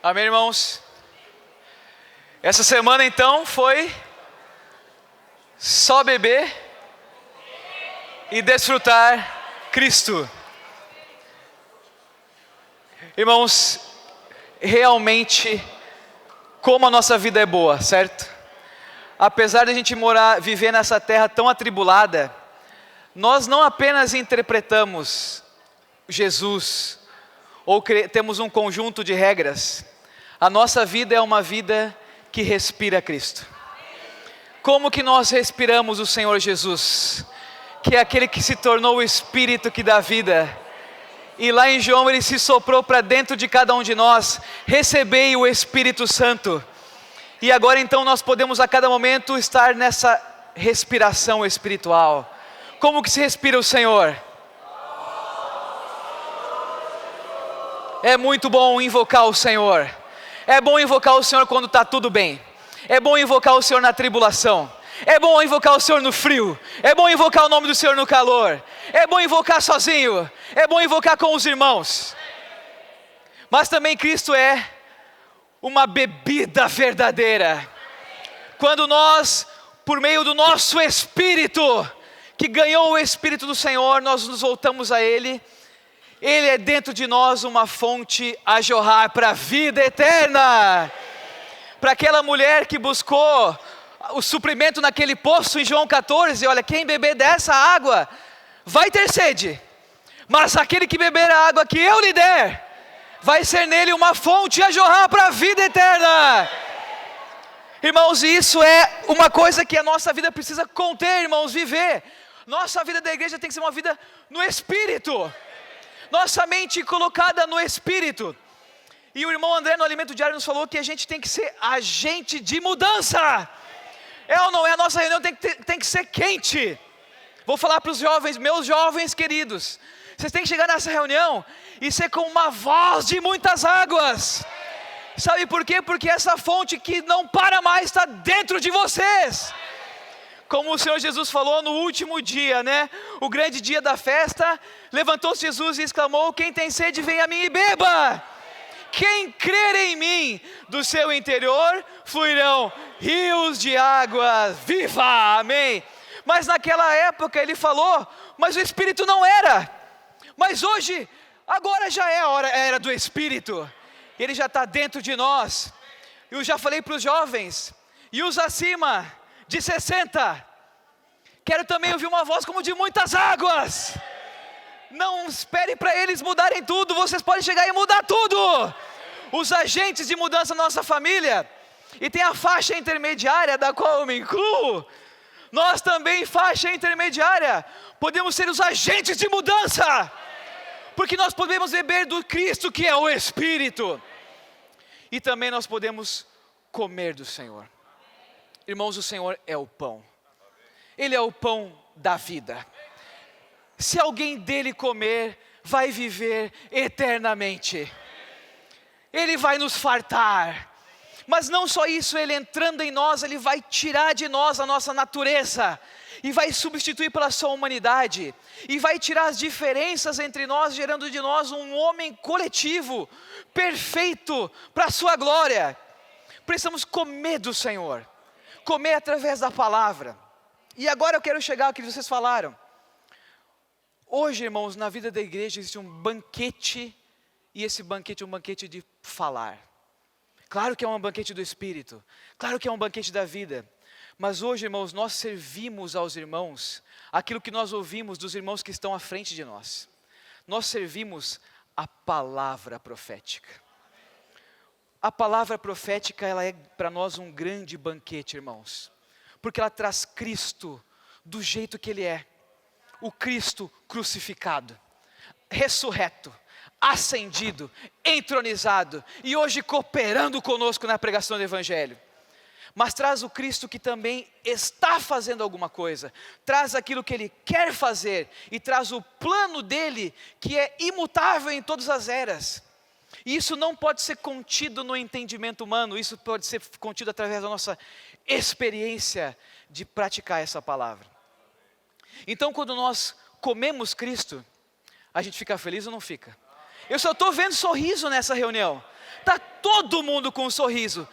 Amém, irmãos? Essa semana então foi só beber e desfrutar Cristo. Irmãos, realmente como a nossa vida é boa, certo? Apesar de a gente viver nessa terra tão atribulada, nós não apenas interpretamos Jesus ou temos um conjunto de regras. A nossa vida é uma vida que respira Cristo. Como que nós respiramos o Senhor Jesus, que é aquele que se tornou o Espírito que dá vida, e lá em João ele se soprou para dentro de cada um de nós: recebei o Espírito Santo. E agora então nós podemos a cada momento estar nessa respiração espiritual. Como que se respira o Senhor? É muito bom invocar o Senhor. É bom invocar o Senhor quando está tudo bem. É bom invocar o Senhor na tribulação. É bom invocar o Senhor no frio. É bom invocar o nome do Senhor no calor. É bom invocar sozinho. É bom invocar com os irmãos. Mas também Cristo é uma bebida verdadeira. Quando nós, por meio do nosso Espírito, que ganhou o Espírito do Senhor, nós nos voltamos a Ele. Ele é dentro de nós uma fonte a jorrar para a vida eterna. Para aquela mulher que buscou o suprimento naquele poço em João 14, olha, quem beber dessa água vai ter sede, mas aquele que beber a água que eu lhe der, vai ser nele uma fonte a jorrar para a vida eterna. Irmãos, isso é uma coisa que a nossa vida precisa conter, irmãos, viver. Nossa vida da igreja tem que ser uma vida no Espírito. Nossa mente colocada no Espírito. E o irmão André no Alimento Diário nos falou que a gente tem que ser agente de mudança. É ou não é? A nossa reunião tem que ser quente. Vou falar para os jovens, meus jovens queridos, vocês têm que chegar nessa reunião e ser com uma voz de muitas águas. Sabe por quê? Porque essa fonte que não para mais está dentro de vocês. Como o Senhor Jesus falou no último dia, né? O grande dia da festa, levantou-se Jesus e exclamou: quem tem sede, vem a mim e beba. Quem crer em mim, do seu interior fluirão rios de água viva, amém. Mas naquela época ele falou, mas o Espírito não era. Mas hoje, agora já é a era do Espírito. Ele já está dentro de nós. Eu já falei para os jovens, e os acima de 60, quero também ouvir uma voz como de muitas águas. Não espere para eles mudarem tudo, vocês podem chegar e mudar tudo. Os agentes de mudança na nossa família, e tem a faixa intermediária, da qual eu me incluo. Nós também, faixa intermediária, podemos ser os agentes de mudança, porque nós podemos beber do Cristo que é o Espírito, e também nós podemos comer do Senhor. Irmãos, o Senhor é o pão. Ele é o pão da vida. Se alguém dele comer, vai viver eternamente. Ele vai nos fartar. Mas não só isso, ele entrando em nós, ele vai tirar de nós a nossa natureza, e vai substituir pela sua humanidade, e vai tirar as diferenças entre nós, gerando de nós um homem coletivo, perfeito, para a sua glória. Precisamos comer do Senhor, comer através da palavra. E agora eu quero chegar ao que vocês falaram. Hoje, irmãos, na vida da igreja existe um banquete, e esse banquete é um banquete de falar. Claro que é um banquete do Espírito, claro que é um banquete da vida, mas hoje, irmãos, nós servimos aos irmãos aquilo que nós ouvimos dos irmãos que estão à frente de nós. Nós servimos a palavra profética. A palavra profética, ela é para nós um grande banquete, irmãos, porque ela traz Cristo do jeito que Ele é. O Cristo crucificado, ressurreto, ascendido, entronizado, e hoje cooperando conosco na pregação do Evangelho. Mas traz o Cristo que também está fazendo alguma coisa, traz aquilo que Ele quer fazer, e traz o plano dEle, que é imutável em todas as eras. E isso não pode ser contido no entendimento humano, isso pode ser contido através da nossa experiência de praticar essa palavra. Então, quando nós comemos Cristo, a gente fica feliz ou não fica? Eu só estou vendo sorriso nessa reunião. Está todo mundo com um sorriso.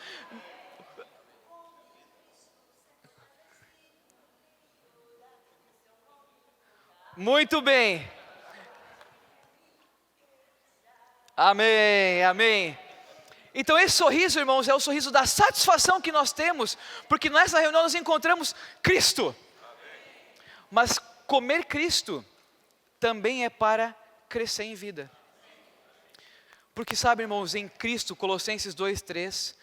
Muito bem. Amém, amém. Então esse sorriso, irmãos, é o sorriso da satisfação que nós temos, porque nessa reunião nós encontramos Cristo. Mas comer Cristo também é para crescer em vida. Porque sabe, irmãos, em Cristo, Colossenses 2:3,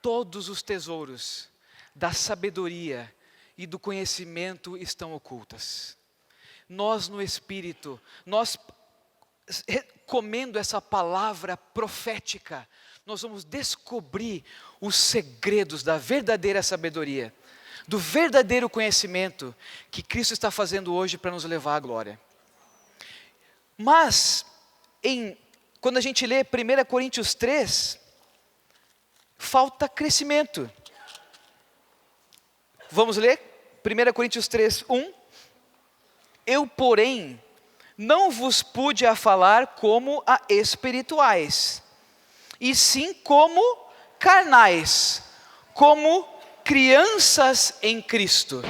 todos os tesouros da sabedoria e do conhecimento estão ocultas. Nós no Espírito, nós comendo essa palavra profética, nós vamos descobrir os segredos da verdadeira sabedoria, do verdadeiro conhecimento que Cristo está fazendo hoje para nos levar à glória. Mas, quando a gente lê 1 Coríntios 3, falta crescimento. Vamos ler? 1 Coríntios 3, 1. Eu, porém, não vos pude a falar como a espirituais, e sim como carnais, como crianças em Cristo.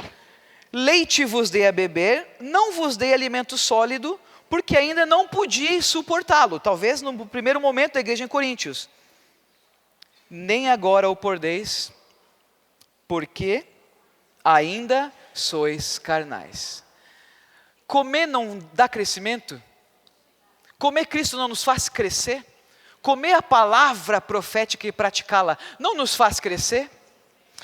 Leite vos dei a beber, não vos dei alimento sólido, porque ainda não podiais suportá-lo. Talvez no primeiro momento da igreja em Coríntios. Nem agora o podeis, porque ainda sois carnais. Comer não dá crescimento? Comer Cristo não nos faz crescer? Comer a palavra profética e praticá-la não nos faz crescer?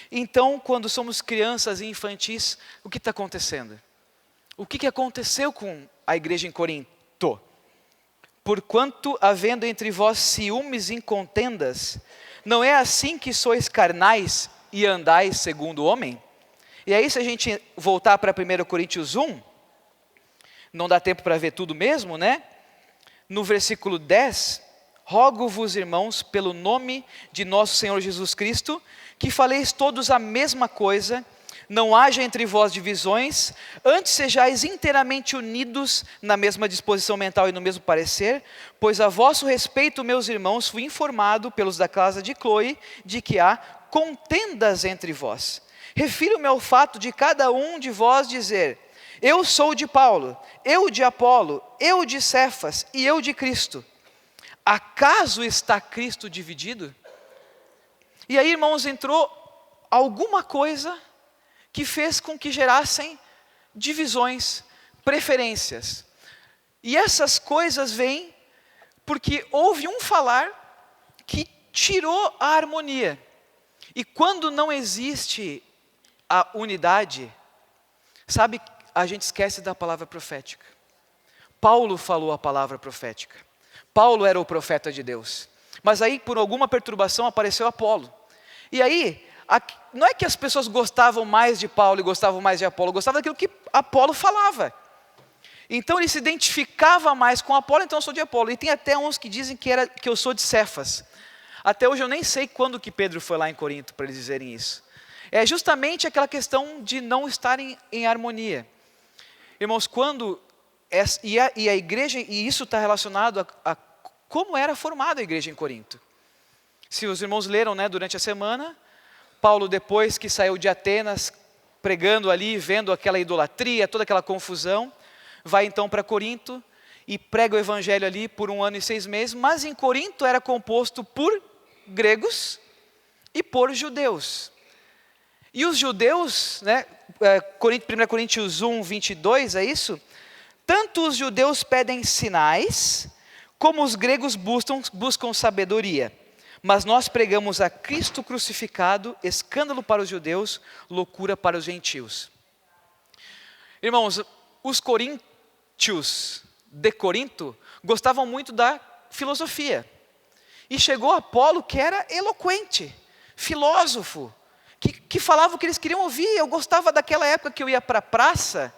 Então, quando somos crianças e infantis, o que está acontecendo? O que aconteceu com a igreja em Corinto? Porquanto, havendo entre vós ciúmes e contendas, não é assim que sois carnais e andais segundo o homem? E aí, se a gente voltar para 1 Coríntios 1, não dá tempo para ver tudo mesmo, né? No versículo 10, rogo-vos, irmãos, pelo nome de nosso Senhor Jesus Cristo, que faleis todos a mesma coisa, não haja entre vós divisões, antes sejais inteiramente unidos na mesma disposição mental e no mesmo parecer, pois a vosso respeito, meus irmãos, fui informado pelos da casa de Cloe, de que há contendas entre vós. Refiro-me ao fato de cada um de vós dizer: eu sou de Paulo, eu de Apolo, eu de Cefas e eu de Cristo. Acaso está Cristo dividido? E aí, irmãos, entrou alguma coisa que fez com que gerassem divisões, preferências. E essas coisas vêm porque houve um falar que tirou a harmonia. E quando não existe a unidade, sabe, a gente esquece da palavra profética. Paulo falou a palavra profética. Paulo era o profeta de Deus. Mas aí, por alguma perturbação, apareceu Apolo. E aí, não é que as pessoas gostavam mais de Paulo e gostavam mais de Apolo, gostavam daquilo que Apolo falava. Então ele se identificava mais com Apolo, então eu sou de Apolo. E tem até uns que dizem que eu sou de Cefas. Até hoje eu nem sei quando que Pedro foi lá em Corinto para eles dizerem isso. É justamente aquela questão de não estarem em harmonia. Irmãos, e a igreja, e isso está relacionado a como era formada a igreja em Corinto. Se os irmãos leram, né, durante a semana, Paulo, depois que saiu de Atenas, pregando ali, vendo aquela idolatria, toda aquela confusão, vai então para Corinto e prega o evangelho ali por 1 ano e 6 meses, mas em Corinto era composto por gregos e por judeus. E os judeus, né, 1 Coríntios 1, 22, é isso? Tanto os judeus pedem sinais, como os gregos buscam sabedoria. Mas nós pregamos a Cristo crucificado, escândalo para os judeus, loucura para os gentios. Irmãos, os coríntios de Corinto gostavam muito da filosofia. E chegou Apolo, que era eloquente, filósofo, que falava o que eles queriam ouvir. Eu gostava daquela época que eu ia para a praça,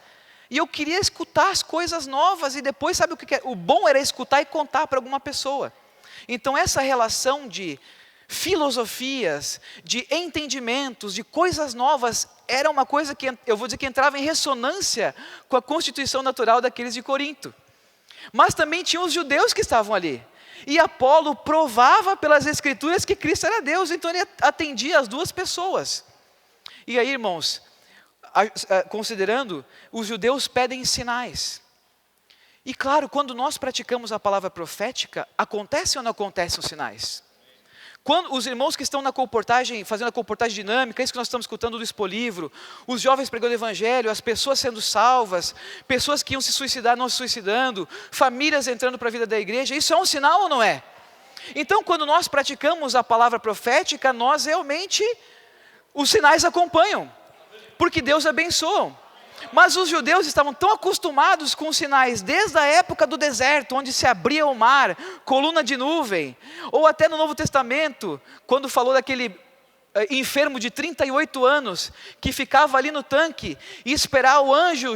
e eu queria escutar as coisas novas, e depois, sabe o que é? O bom era escutar e contar para alguma pessoa. Então essa relação de filosofias, de entendimentos, de coisas novas, era uma coisa que eu vou dizer que entrava em ressonância com a constituição natural daqueles de Corinto. Mas também tinha os judeus que estavam ali. E Apolo provava pelas escrituras que Cristo era Deus, então ele atendia as duas pessoas. E aí, irmãos, considerando, os judeus pedem sinais. E claro, quando nós praticamos a palavra profética, acontece ou não acontecem os sinais? Quando os irmãos que estão na colportagem, fazendo a colportagem dinâmica, isso que nós estamos escutando do Expolivro, os jovens pregando o evangelho, as pessoas sendo salvas, pessoas que iam se suicidar não se suicidando, famílias entrando para a vida da igreja, isso é um sinal ou não é? Então, quando nós praticamos a palavra profética, nós realmente, os sinais acompanham, porque Deus abençoa. Mas os judeus estavam tão acostumados com os sinais, desde a época do deserto, onde se abria o mar, coluna de nuvem, ou até no Novo Testamento, quando falou daquele enfermo de 38 anos, que ficava ali no tanque, e esperar o anjo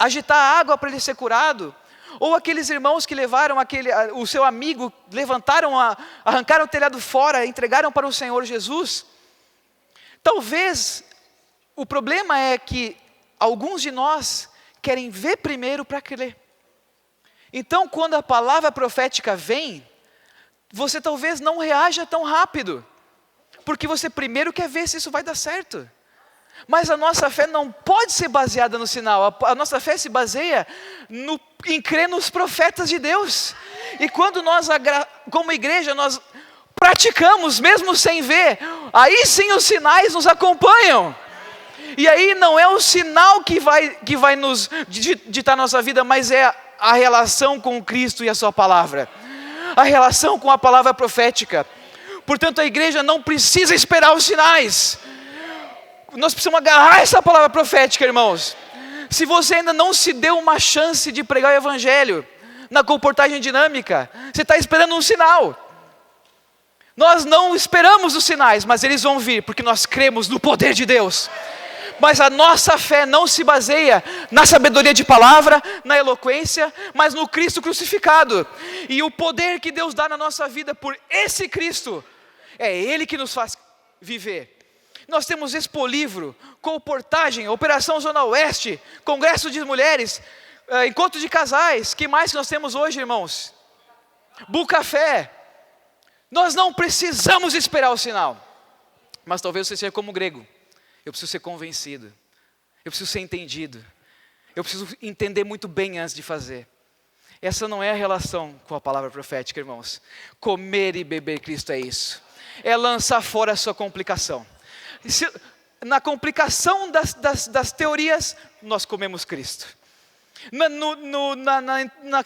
agitar a água para ele ser curado, ou aqueles irmãos que levaram o seu amigo, arrancaram o telhado fora, entregaram para o Senhor Jesus. Talvez, o problema é que alguns de nós querem ver primeiro para crer. Então, quando a palavra profética vem, você talvez não reaja tão rápido, porque você primeiro quer ver se isso vai dar certo. Mas a nossa fé não pode ser baseada no sinal, a nossa fé se baseia em crer nos profetas de Deus. E quando nós, como igreja, nós praticamos, mesmo sem ver, aí sim os sinais nos acompanham. E aí não é o sinal que vai nos ditar nossa vida, mas é a relação com Cristo e a sua palavra. A relação com a palavra profética. Portanto, a igreja não precisa esperar os sinais. Nós precisamos agarrar essa palavra profética, irmãos. Se você ainda não se deu uma chance de pregar o evangelho na comportagem dinâmica, você está esperando um sinal. Nós não esperamos os sinais, mas eles vão vir, porque nós cremos no poder de Deus. Mas a nossa fé não se baseia na sabedoria de palavra, na eloquência, mas no Cristo crucificado. E o poder que Deus dá na nossa vida por esse Cristo, é Ele que nos faz viver. Nós temos Expolivro, colportagem, Operação Zona Oeste, Congresso de Mulheres, Encontro de Casais. Que mais que nós temos hoje, irmãos? Bucafé. Nós não precisamos esperar o sinal. Mas talvez você seja como o grego. Eu preciso ser convencido, eu preciso ser entendido, eu preciso entender muito bem antes de fazer. Essa não é a relação com a palavra profética, irmãos. Comer e beber Cristo é isso. É lançar fora a sua complicação. Na complicação das teorias, nós comemos Cristo.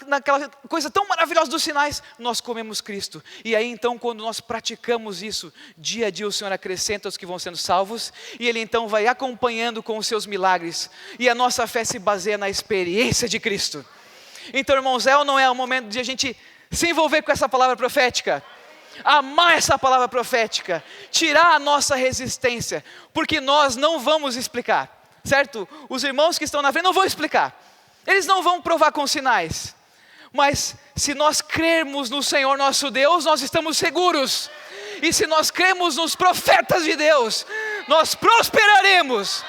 Naquela coisa tão maravilhosa dos sinais, nós comemos Cristo. E aí então, quando nós praticamos isso, dia a dia o Senhor acrescenta os que vão sendo salvos, e Ele então vai acompanhando com os seus milagres, e a nossa fé se baseia na experiência de Cristo. Então, irmãos, é ou não é o momento de a gente se envolver com essa palavra profética? Amar essa palavra profética, tirar a nossa resistência, porque nós não vamos explicar, certo? Os irmãos que estão na frente não vão explicar. Eles não vão provar com sinais, mas se nós crermos no Senhor nosso Deus, nós estamos seguros. E se nós cremos nos profetas de Deus, nós prosperaremos.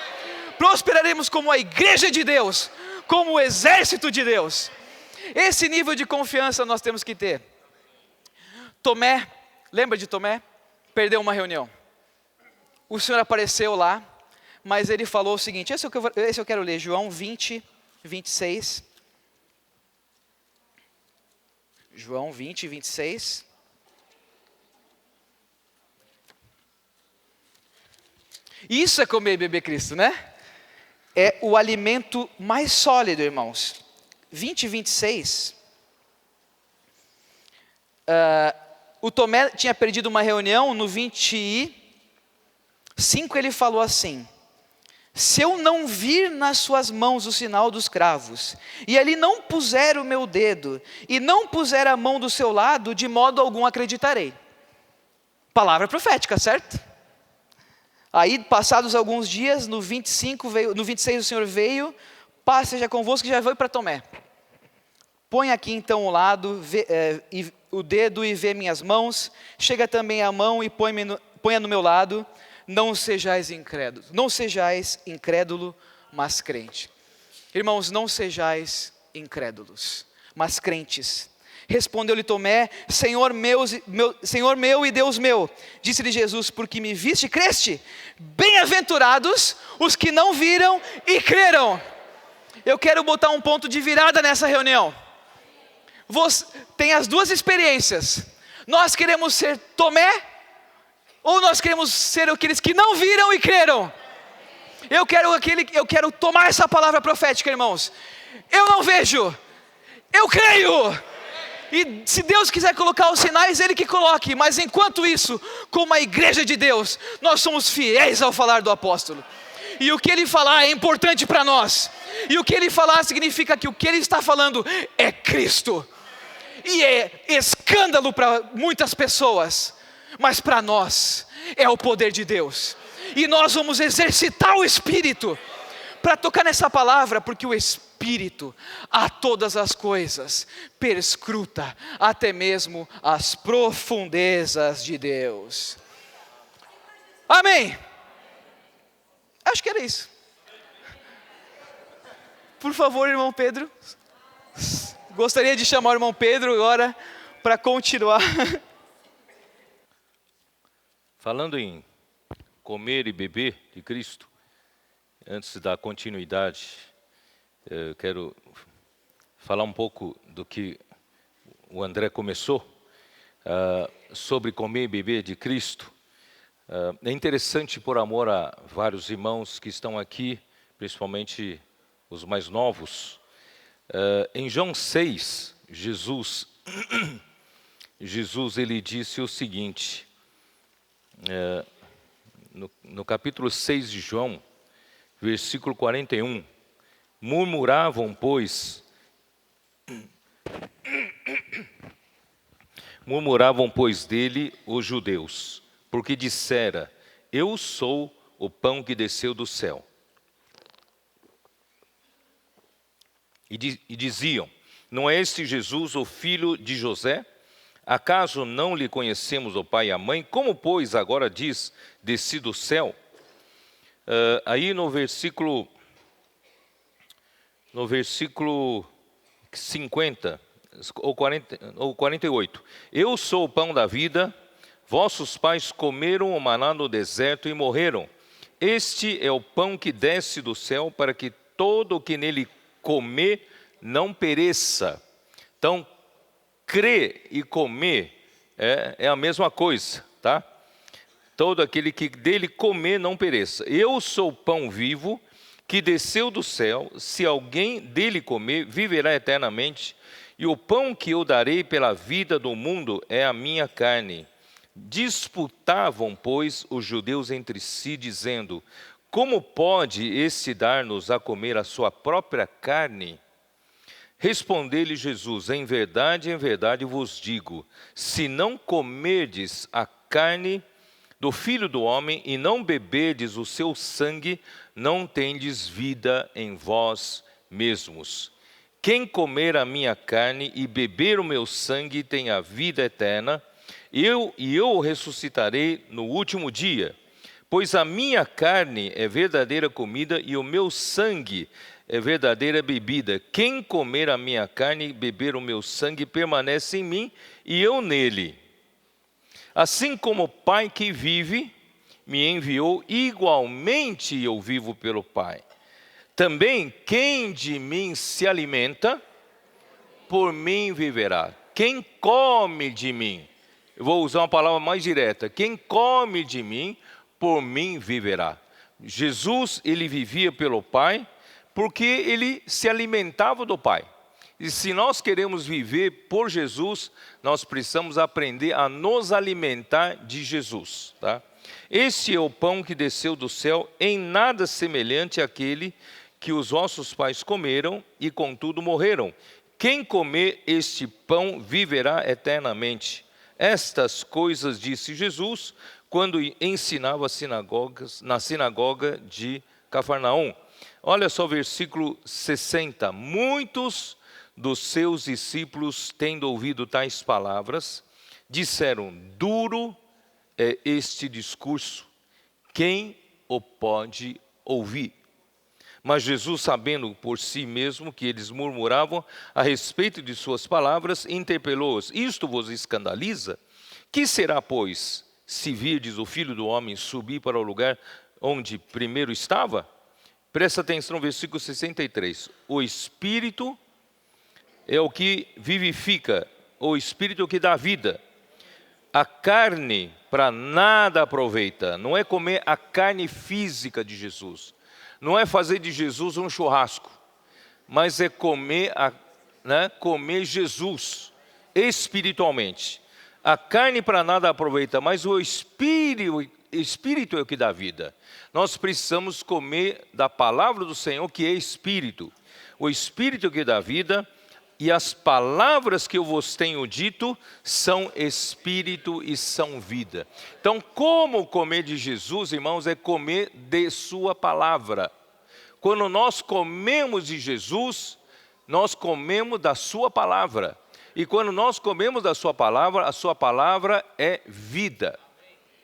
Prosperaremos como a igreja de Deus, como o exército de Deus. Esse nível de confiança nós temos que ter. Tomé, lembra de Tomé? Perdeu uma reunião. O Senhor apareceu lá, mas ele falou o seguinte, esse eu quero ler, João 20, 26. João 20, 26. Isso é comer e beber Cristo, né? É o alimento mais sólido, irmãos. 20, 26. O Tomé tinha perdido uma reunião, no 25 ele falou assim: se eu não vir nas suas mãos o sinal dos cravos, e ali não puser o meu dedo, e não puser a mão do seu lado, de modo algum acreditarei. Palavra profética, certo? Aí, passados alguns dias, no 26 o Senhor veio, paz seja convosco, que já veio para Tomé. Põe aqui então o lado, o dedo e vê minhas mãos, chega também a mão e ponha no meu lado. Não sejais incrédulo, mas crente. Irmãos, não sejais incrédulos, mas crentes. Respondeu-lhe Tomé: Senhor meu e Deus meu. Disse-lhe Jesus: porque me viste e creste? Bem-aventurados os que não viram e creram. Eu quero botar um ponto de virada nessa reunião. Tem as duas experiências. Nós queremos ser Tomé, ou nós queremos ser aqueles que não viram e creram? Eu quero tomar essa palavra profética, irmãos. Eu não vejo, eu creio. E se Deus quiser colocar os sinais, Ele que coloque. Mas enquanto isso, como a igreja de Deus, nós somos fiéis ao falar do apóstolo. E o que ele falar é importante para nós. E o que ele falar significa que o que ele está falando é Cristo. E é escândalo para muitas pessoas, mas para nós é o poder de Deus. E nós vamos exercitar o Espírito para tocar nessa palavra, porque o Espírito a todas as coisas perscruta até mesmo as profundezas de Deus. Amém. Acho que era isso. Por favor, irmão Pedro. Gostaria de chamar o irmão Pedro agora para continuar. Falando em comer e beber de Cristo, antes da continuidade, eu quero falar um pouco do que o André começou, sobre comer e beber de Cristo. É interessante, por amor a vários irmãos que estão aqui, principalmente os mais novos. Em João 6, Jesus ele disse o seguinte, no capítulo 6 de João, versículo 41, murmuravam, pois dele os judeus, porque dissera: eu sou o pão que desceu do céu. E diziam: não é este Jesus o filho de José? Acaso não lhe conhecemos o pai e a mãe? Como, pois, agora diz: desci do céu? Aí no versículo 50, ou 48. Eu sou o pão da vida, vossos pais comeram o maná no deserto e morreram. Este é o pão que desce do céu, para que todo o que nele comer não pereça. Então, crer e comer é a mesma coisa, tá? Todo aquele que dele comer não pereça. Eu sou o pão vivo que desceu do céu. Se alguém dele comer, viverá eternamente. E o pão que eu darei pela vida do mundo é a minha carne. Disputavam, pois, os judeus entre si, dizendo: como pode este dar-nos a comer a sua própria carne? Respondeu-lhe Jesus: em verdade vos digo, se não comerdes a carne do Filho do Homem e não beberdes o seu sangue, não tendes vida em vós mesmos. Quem comer a minha carne e beber o meu sangue tem a vida eterna, e eu o ressuscitarei no último dia. Pois a minha carne é verdadeira comida e o meu sangue é verdadeira bebida. Quem comer a minha carne e beber o meu sangue permanece em mim e eu nele. Assim como o Pai que vive me enviou, igualmente eu vivo pelo Pai. Também quem de mim se alimenta, por mim viverá. Quem come de mim, eu vou usar uma palavra mais direta, quem come de mim, por mim viverá. Jesus, ele vivia pelo Pai, porque ele se alimentava do Pai. E se nós queremos viver por Jesus, nós precisamos aprender a nos alimentar de Jesus, tá? Este é o pão que desceu do céu, em nada semelhante àquele que os vossos pais comeram e contudo morreram. Quem comer este pão viverá eternamente. Estas coisas disse Jesus quando ensinava na sinagoga de Cafarnaum. Olha só o versículo 60. Muitos dos seus discípulos, tendo ouvido tais palavras, disseram: duro é este discurso, quem o pode ouvir? Mas Jesus, sabendo por si mesmo que eles murmuravam a respeito de suas palavras, interpelou-os: isto vos escandaliza? Que será, pois, se virdes o Filho do Homem subir para o lugar onde primeiro estava? Presta atenção no versículo 63. O Espírito é o que vivifica, o Espírito é o que dá vida. A carne para nada aproveita. Não é comer a carne física de Jesus. Não é fazer de Jesus um churrasco. Mas é comer, comer Jesus espiritualmente. A carne para nada aproveita, mas o Espírito é o que dá vida. Nós precisamos comer da palavra do Senhor, que é Espírito. O Espírito é o que dá vida. E as palavras que eu vos tenho dito são Espírito e são vida. Então, como comer de Jesus, irmãos, é comer de sua palavra. Quando nós comemos de Jesus, nós comemos da sua palavra. E quando nós comemos da sua palavra, a sua palavra é vida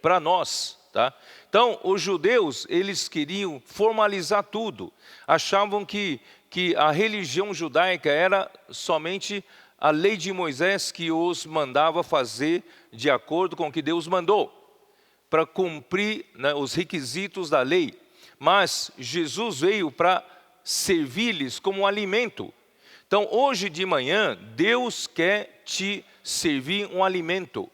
para nós, tá? Então, os judeus, eles queriam formalizar tudo. Achavam que a religião judaica era somente a lei de Moisés que os mandava fazer de acordo com o que Deus mandou, para cumprir os requisitos da lei. Mas Jesus veio para servir-lhes como um alimento. Então, hoje de manhã, Deus quer te servir um alimento.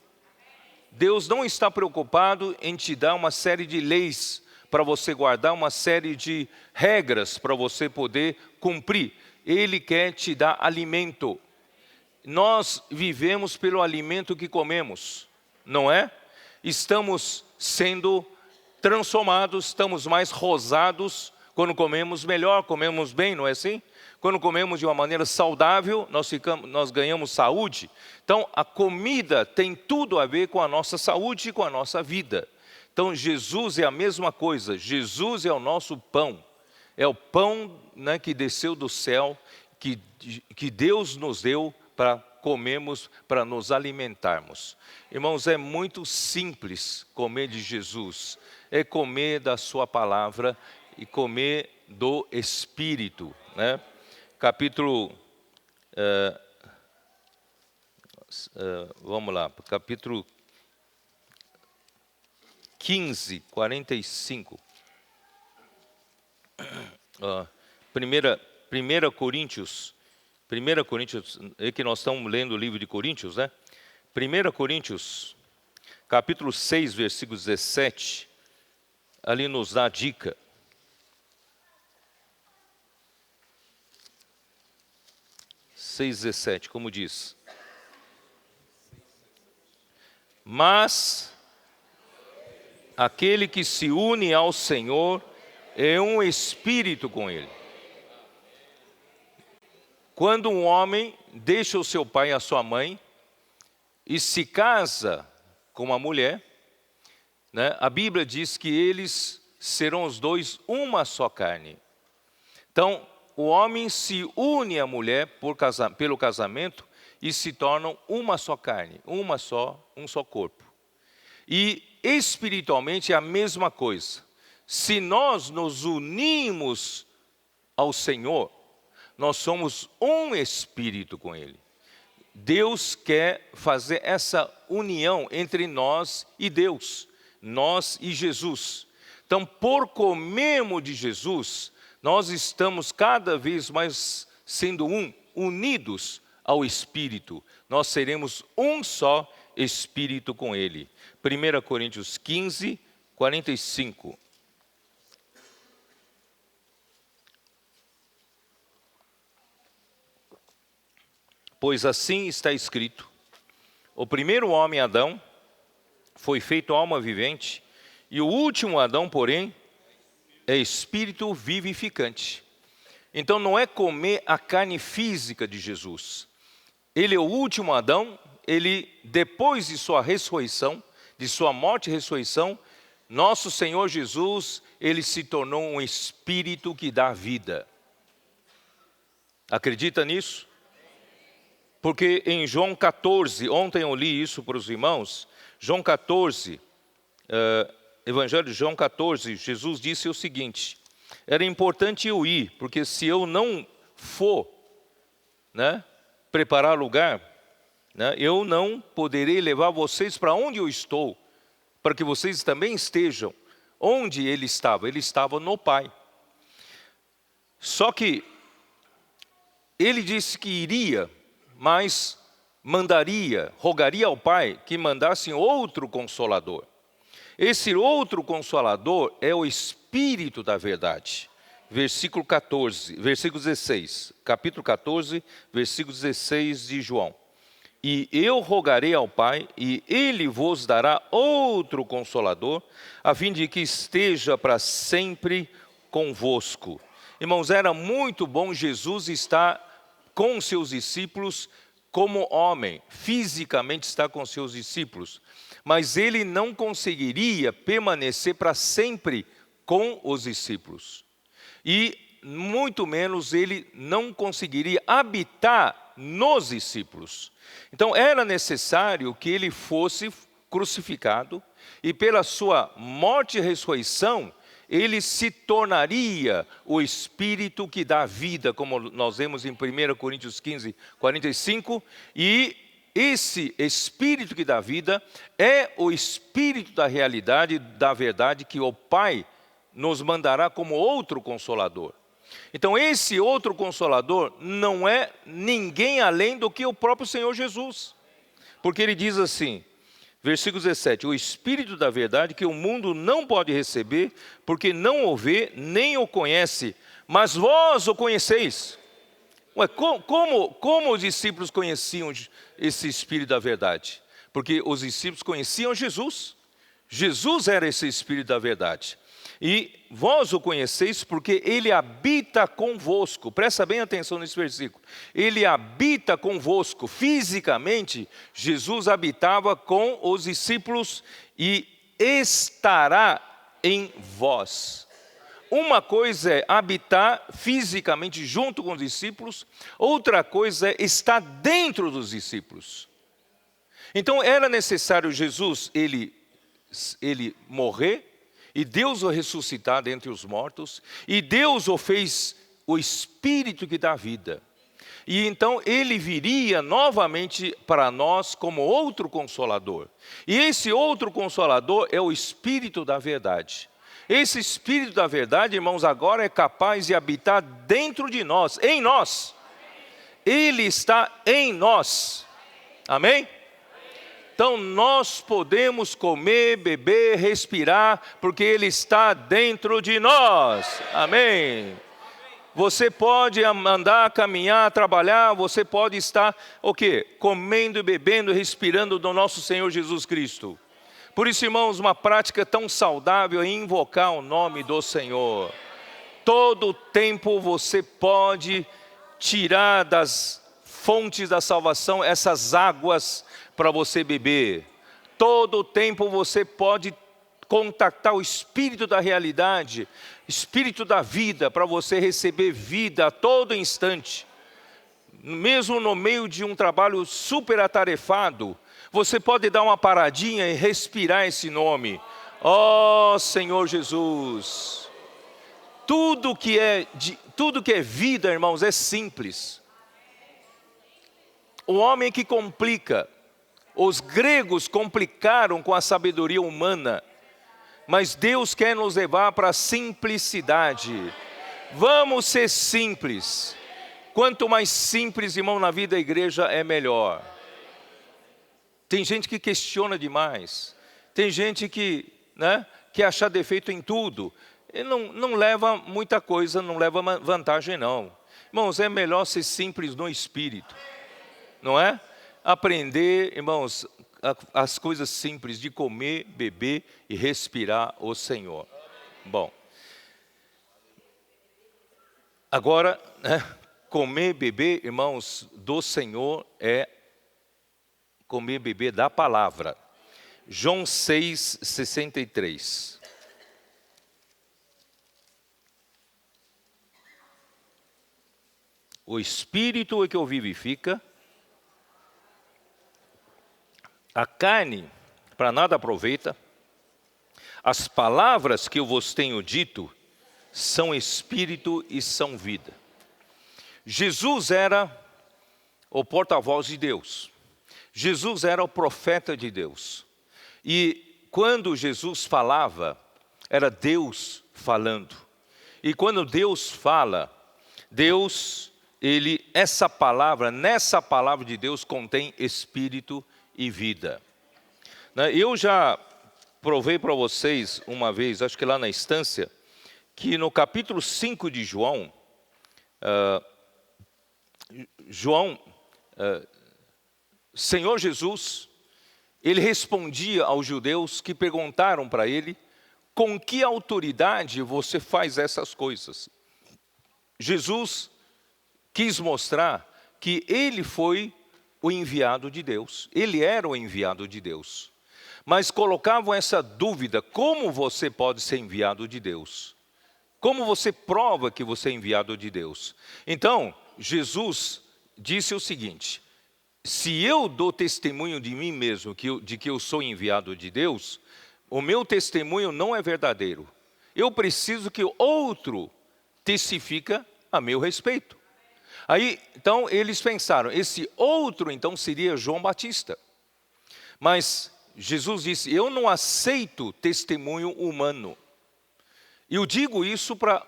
Deus não está preocupado em te dar uma série de leis para você guardar, uma série de regras para você poder cumprir. Ele quer te dar alimento. Nós vivemos pelo alimento que comemos, não é? Estamos sendo transformados, estamos mais rosados. Quando comemos melhor, comemos bem, não é assim? Quando comemos de uma maneira saudável, nós ganhamos saúde. Então, a comida tem tudo a ver com a nossa saúde e com a nossa vida. Então, Jesus é a mesma coisa. Jesus é o nosso pão. É o pão que desceu do céu, que Deus nos deu para comermos, para nos alimentarmos. Irmãos, é muito simples comer de Jesus. É comer da sua palavra e comer do Espírito, né? Vamos lá, capítulo 15, 45. 1 Coríntios, é que nós estamos lendo o livro de Coríntios, né? 1 Coríntios, capítulo 6, versículo 17, ali nos dá a dica. 6,17, como diz: mas aquele que se une ao Senhor é um espírito com Ele. Quando um homem deixa o seu pai e a sua mãe e se casa com uma mulher, né, a Bíblia diz que eles serão os dois uma só carne. Então, o homem se une à mulher pelo casamento e se tornam uma só carne, um só corpo. E espiritualmente é a mesma coisa. Se nós nos unimos ao Senhor, nós somos um espírito com Ele. Deus quer fazer essa união entre nós e Deus, nós e Jesus. Então, por comermos de Jesus, nós estamos cada vez mais sendo unidos ao Espírito. Nós seremos um só Espírito com Ele. 1 Coríntios 15, 45. Pois assim está escrito: o primeiro homem, Adão, foi feito alma vivente, e o último Adão, porém, é espírito vivificante. Então não é comer a carne física de Jesus. Ele é o último Adão. Ele, depois de sua ressurreição, de sua morte e ressurreição, nosso Senhor Jesus, ele se tornou um espírito que dá vida. Acredita nisso? Porque em João 14, ontem eu li isso para os irmãos, João 14, Evangelho de João 14, Jesus disse o seguinte: era importante eu ir, porque se eu não for, né, preparar lugar, né, eu não poderei levar vocês para onde eu estou, para que vocês também estejam onde ele estava no Pai. Só que ele disse que iria, mas rogaria ao Pai que mandasse outro Consolador. Esse outro Consolador é o Espírito da verdade. Versículo 16, capítulo 14, versículo 16 de João. E eu rogarei ao Pai, e Ele vos dará outro Consolador, a fim de que esteja para sempre convosco. Irmãos, era muito bom Jesus estar com seus discípulos como homem, fisicamente estar com seus discípulos. Mas Ele não conseguiria permanecer para sempre com os discípulos. E muito menos Ele não conseguiria habitar nos discípulos. Então era necessário que Ele fosse crucificado e pela sua morte e ressurreição, Ele se tornaria o Espírito que dá vida, como nós vemos em 1 Coríntios 15, 45, e esse Espírito que dá vida é o Espírito da realidade, da verdade, que o Pai nos mandará como outro Consolador. Então esse outro Consolador não é ninguém além do que o próprio Senhor Jesus. Porque ele diz assim, versículo 17, o Espírito da verdade que o mundo não pode receber, porque não o vê, nem o conhece, mas vós o conheceis. Ué, como os discípulos conheciam esse Espírito da verdade? Porque os discípulos conheciam Jesus. Jesus era esse Espírito da verdade. E vós o conheceis porque Ele habita convosco. Presta bem atenção nesse versículo. Ele habita convosco. Fisicamente, Jesus habitava com os discípulos e estará em vós. Uma coisa é habitar fisicamente junto com os discípulos, outra coisa é estar dentro dos discípulos. Então era necessário Jesus, ele morrer, e Deus o ressuscitar dentre os mortos, e Deus o fez o Espírito que dá vida. E então ele viria novamente para nós como outro Consolador. E esse outro Consolador é o Espírito da verdade. Esse Espírito da verdade, irmãos, agora é capaz de habitar dentro de nós, em nós. Ele está em nós. Amém? Então nós podemos comer, beber, respirar, porque Ele está dentro de nós. Amém? Você pode andar, caminhar, trabalhar, você pode estar, o quê? Comendo, bebendo, respirando do nosso Senhor Jesus Cristo. Por isso, irmãos, uma prática tão saudável é invocar o nome do Senhor. Todo tempo você pode tirar das fontes da salvação essas águas para você beber. Todo tempo você pode contactar o Espírito da realidade, Espírito da vida, para você receber vida a todo instante. Mesmo no meio de um trabalho super atarefado, você pode dar uma paradinha e respirar esse nome. Ó Senhor Jesus. Tudo que é vida, irmãos, é simples. O homem que complica, os gregos complicaram com a sabedoria humana, mas Deus quer nos levar para a simplicidade. Vamos ser simples. Quanto mais simples, irmão, na vida da igreja é melhor. Tem gente que questiona demais. Tem gente que quer achar defeito em tudo. E não leva muita coisa, não leva vantagem não. Irmãos, é melhor ser simples no espírito. Não é? Aprender, irmãos, as coisas simples de comer, beber e respirar o Senhor. Bom. Agora, comer, beber, irmãos, do Senhor é comer e beber da palavra. João 6, 63. O Espírito é que o vivifica, a carne para nada aproveita. As palavras que eu vos tenho dito são espírito e são vida. Jesus era o porta-voz de Deus. Jesus era o profeta de Deus. E quando Jesus falava, era Deus falando. E quando Deus fala, nessa palavra de Deus contém espírito e vida. Eu já provei para vocês uma vez, acho que lá na Estância, que no capítulo 5 de João, Senhor Jesus, ele respondia aos judeus que perguntaram para ele, com que autoridade você faz essas coisas? Jesus quis mostrar que ele foi o enviado de Deus, ele era o enviado de Deus. Mas colocavam essa dúvida, como você pode ser enviado de Deus? Como você prova que você é enviado de Deus? Então, Jesus disse o seguinte, se eu dou testemunho de mim mesmo, de que eu sou enviado de Deus, o meu testemunho não é verdadeiro. Eu preciso que outro testifique a meu respeito. Aí, então, eles pensaram, esse outro, então, seria João Batista. Mas Jesus disse, eu não aceito testemunho humano. E eu digo isso para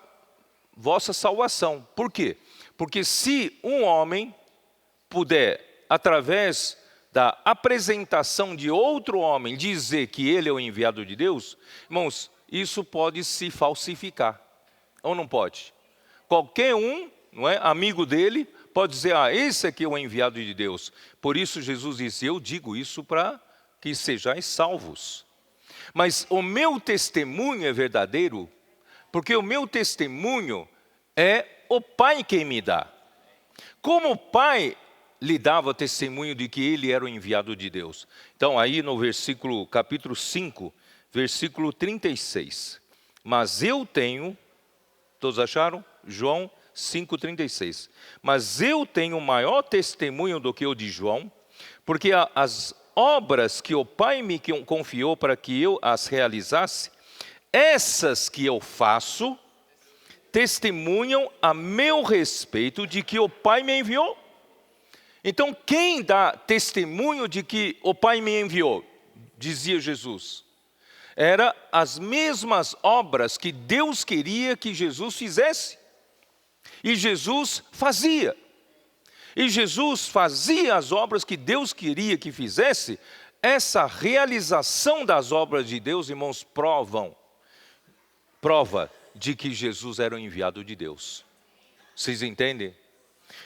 vossa salvação. Por quê? Porque se um homem puder, através da apresentação de outro homem, dizer que ele é o enviado de Deus, irmãos, isso pode se falsificar. Ou não pode? Qualquer um, não é, amigo dele, pode dizer, esse aqui é o enviado de Deus. Por isso Jesus disse, eu digo isso para que sejais salvos. Mas o meu testemunho é verdadeiro, porque o meu testemunho é o Pai quem me dá. Como o Pai lhe dava testemunho de que ele era o enviado de Deus. Então aí no capítulo 5, versículo 36. Mas eu tenho, todos acharam? João 5,36. Mas eu tenho maior testemunho do que o de João, porque as obras que o Pai me confiou para que eu as realizasse, essas que eu faço, testemunham a meu respeito de que o Pai me enviou. Então, quem dá testemunho de que o Pai me enviou? Dizia Jesus. Era as mesmas obras que Deus queria que Jesus fizesse. E Jesus fazia. E Jesus fazia as obras que Deus queria que fizesse. Essa realização das obras de Deus, irmãos, prova de que Jesus era o enviado de Deus. Vocês entendem?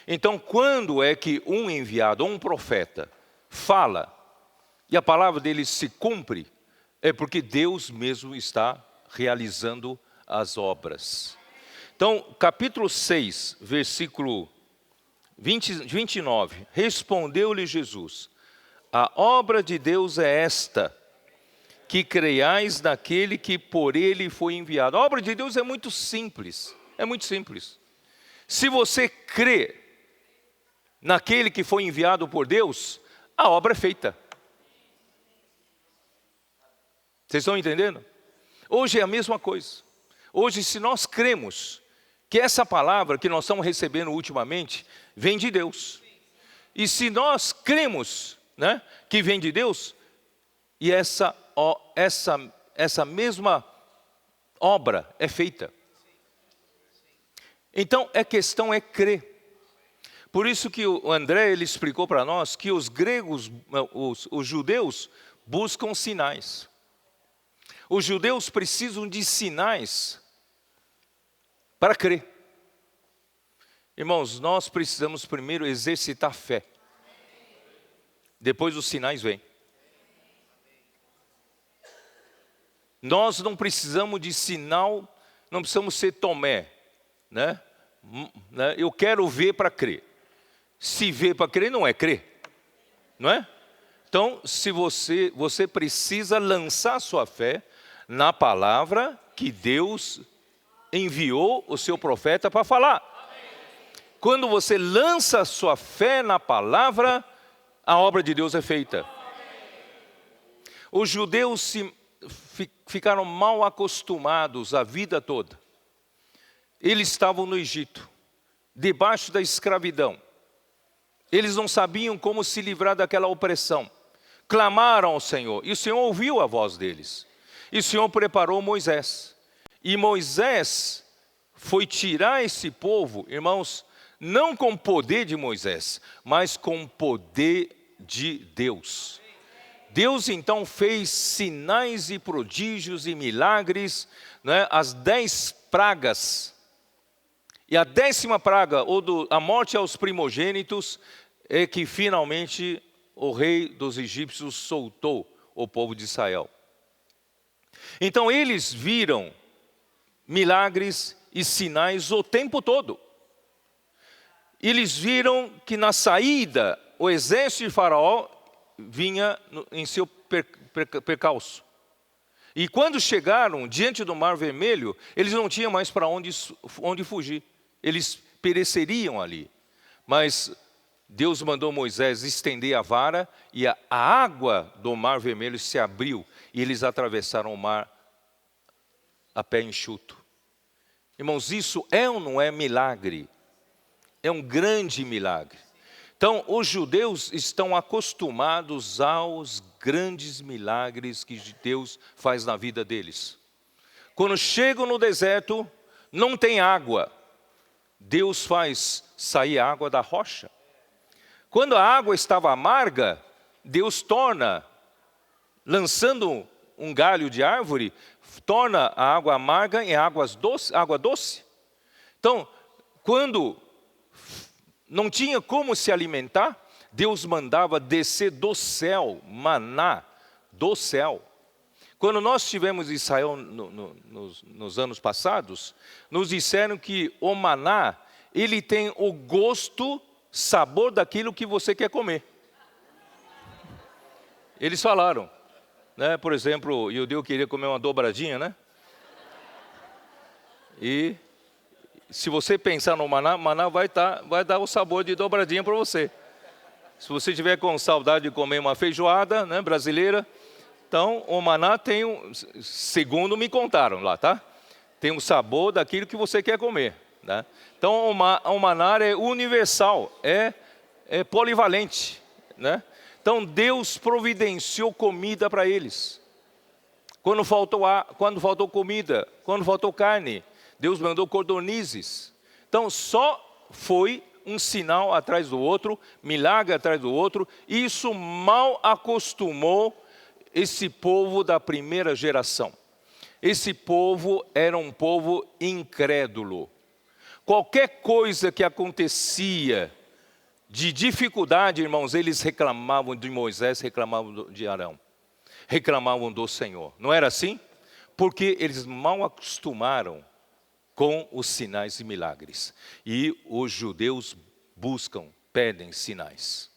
Então, quando é que um enviado, um profeta, fala, e a palavra dele se cumpre, é porque Deus mesmo está realizando as obras. Então, capítulo 6, versículo 29, respondeu-lhe Jesus, a obra de Deus é esta, que creiais naquele que por ele foi enviado. A obra de Deus é muito simples, Se você crê naquele que foi enviado por Deus, a obra é feita. Vocês estão entendendo? Hoje é a mesma coisa. Hoje, se nós cremos que essa palavra que nós estamos recebendo ultimamente vem de Deus, e se nós cremos, né, que vem de Deus, e essa mesma obra é feita. Então, a questão é crer. Por isso que o André ele explicou para nós que os gregos, os judeus buscam sinais. Os judeus precisam de sinais para crer. Irmãos, nós precisamos primeiro exercitar fé. Depois os sinais vêm. Nós não precisamos de sinal, não precisamos ser Tomé, né? Eu quero ver para crer. Se ver para crer, não é crer, não é? Então, se você precisa lançar sua fé na palavra que Deus enviou o seu profeta para falar. Quando você lança sua fé na palavra, a obra de Deus é feita. Os judeus ficaram mal acostumados a vida toda Eles estavam no Egito, debaixo da escravidão. Eles não sabiam como se livrar daquela opressão. Clamaram ao Senhor, e o Senhor ouviu a voz deles. E o Senhor preparou Moisés. E Moisés foi tirar esse povo, irmãos, não com o poder de Moisés, mas com o poder de Deus. Deus então fez sinais e prodígios e milagres, né? As 10 pragas. E a 10ª praga, a morte aos primogênitos, é que finalmente o rei dos egípcios soltou o povo de Israel. Então eles viram milagres e sinais o tempo todo. Eles viram que na saída, o exército de Faraó vinha em seu percalço. E quando chegaram diante do Mar Vermelho, eles não tinham mais para onde fugir. Eles pereceriam ali. Mas Deus mandou Moisés estender a vara e a água do Mar Vermelho se abriu. E eles atravessaram o mar a pé enxuto. Irmãos, isso é ou não é milagre? É um grande milagre. Então, os judeus estão acostumados aos grandes milagres que Deus faz na vida deles. Quando chegam no deserto, não tem água. Deus faz sair água da rocha. Quando a água estava amarga, Deus torna, lançando um galho de árvore, torna a água amarga em água doce. Então, quando não tinha como se alimentar, Deus mandava descer do céu, maná, do céu. Quando nós estivemos em Israel nos anos passados, nos disseram que o maná, ele tem o gosto, sabor daquilo que você quer comer. Eles falaram, né? Por exemplo, o judeu queria comer uma dobradinha, né? E se você pensar no maná, maná vai dar o sabor de dobradinha para você. Se você tiver com saudade de comer uma feijoada, né, brasileira, então o maná tem, segundo me contaram lá, tá? Tem o sabor daquilo que você quer comer, né? Então o maná é universal, é polivalente, né? Então Deus providenciou comida para eles. Quando faltou comida, quando faltou carne, Deus mandou cordonizes. Então só foi um sinal atrás do outro, milagre atrás do outro. E isso mal acostumou esse povo da primeira geração. Esse povo era um povo incrédulo. Qualquer coisa que acontecia de dificuldade, irmãos, eles reclamavam de Moisés, reclamavam de Arão, reclamavam do Senhor. Não era assim? Porque eles mal acostumaram com os sinais e milagres. E os judeus pedem sinais.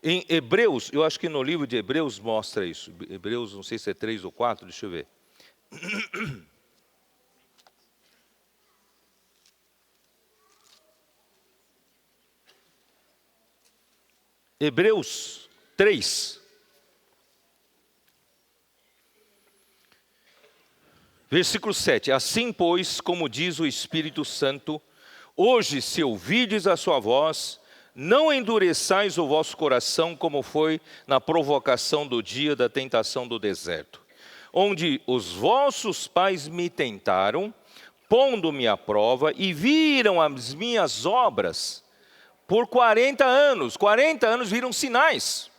Em Hebreus, eu acho que no livro de Hebreus mostra isso. Hebreus, não sei se é 3 ou 4, deixa eu ver. Hebreus 3. Versículo 7. Assim, pois, como diz o Espírito Santo, hoje, se ouvirdes a sua voz, não endureçais o vosso coração, como foi na provocação do dia da tentação do deserto, onde os vossos pais me tentaram, pondo-me à prova, e viram as minhas obras por 40 anos. 40 anos viram sinais.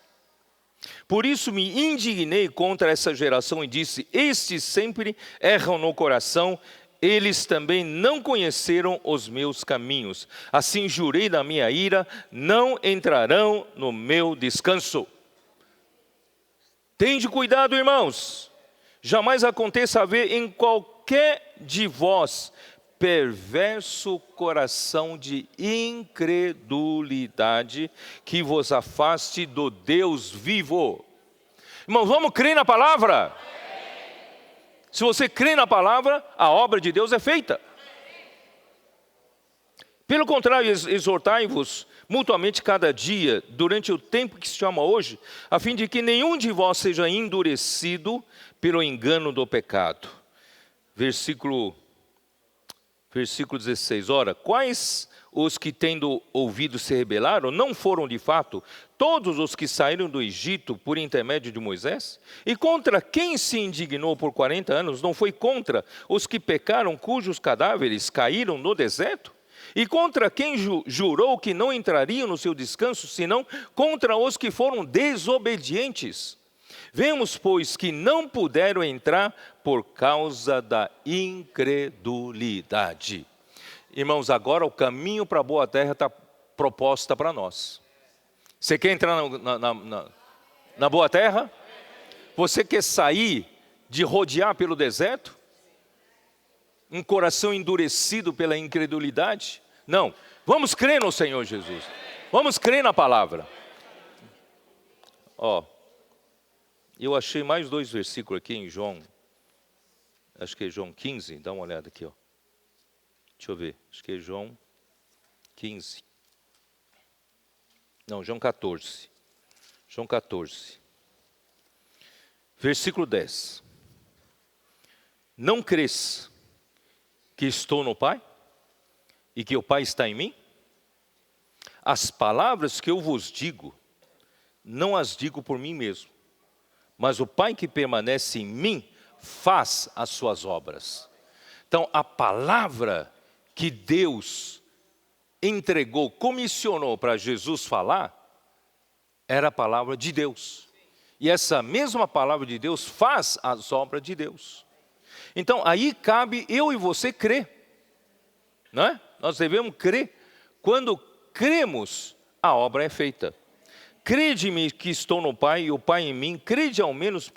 Por isso me indignei contra essa geração e disse: estes sempre erram no coração, eles também não conheceram os meus caminhos. Assim jurei na minha ira, não entrarão no meu descanso. Tende cuidado, irmãos. Jamais aconteça haver em qualquer de vós perverso coração de incredulidade que vos afaste do Deus vivo. Irmãos, vamos crer na palavra? Se você crê na palavra, a obra de Deus é feita. Pelo contrário, exortai-vos mutuamente cada dia, durante o tempo que se chama hoje, a fim de que nenhum de vós seja endurecido pelo engano do pecado. Versículo Versículo 16. Ora, quais os que tendo ouvido se rebelaram, não foram de fato todos os que saíram do Egito por intermédio de Moisés? E contra quem se indignou por 40 anos, não foi contra os que pecaram, cujos cadáveres caíram no deserto? E contra quem jurou que não entrariam no seu descanso, senão contra os que foram desobedientes? Vemos, pois, que não puderam entrar por causa da incredulidade. Irmãos, agora o caminho para a boa terra está proposta para nós. Você quer entrar na boa terra? Você quer sair de rodear pelo deserto? Um coração endurecido pela incredulidade? Não, vamos crer no Senhor Jesus. Vamos crer na palavra. Eu achei mais 2 versículos aqui em João. Acho que é João 15, dá uma olhada aqui, Deixa eu ver, acho que é João 15. Não, João 14. João 14. Versículo 10. Não crês que estou no Pai e que o Pai está em mim? As palavras que eu vos digo, não as digo por mim mesmo, mas o Pai que permanece em mim faz as suas obras. Então, a palavra que Deus entregou, comissionou para Jesus falar, era a palavra de Deus. E essa mesma palavra de Deus faz as obras de Deus. Então, aí cabe eu e você crer. Não é? Nós devemos crer. Quando cremos, a obra é feita. Crede-me que estou no Pai e o Pai em mim. Crede ao menos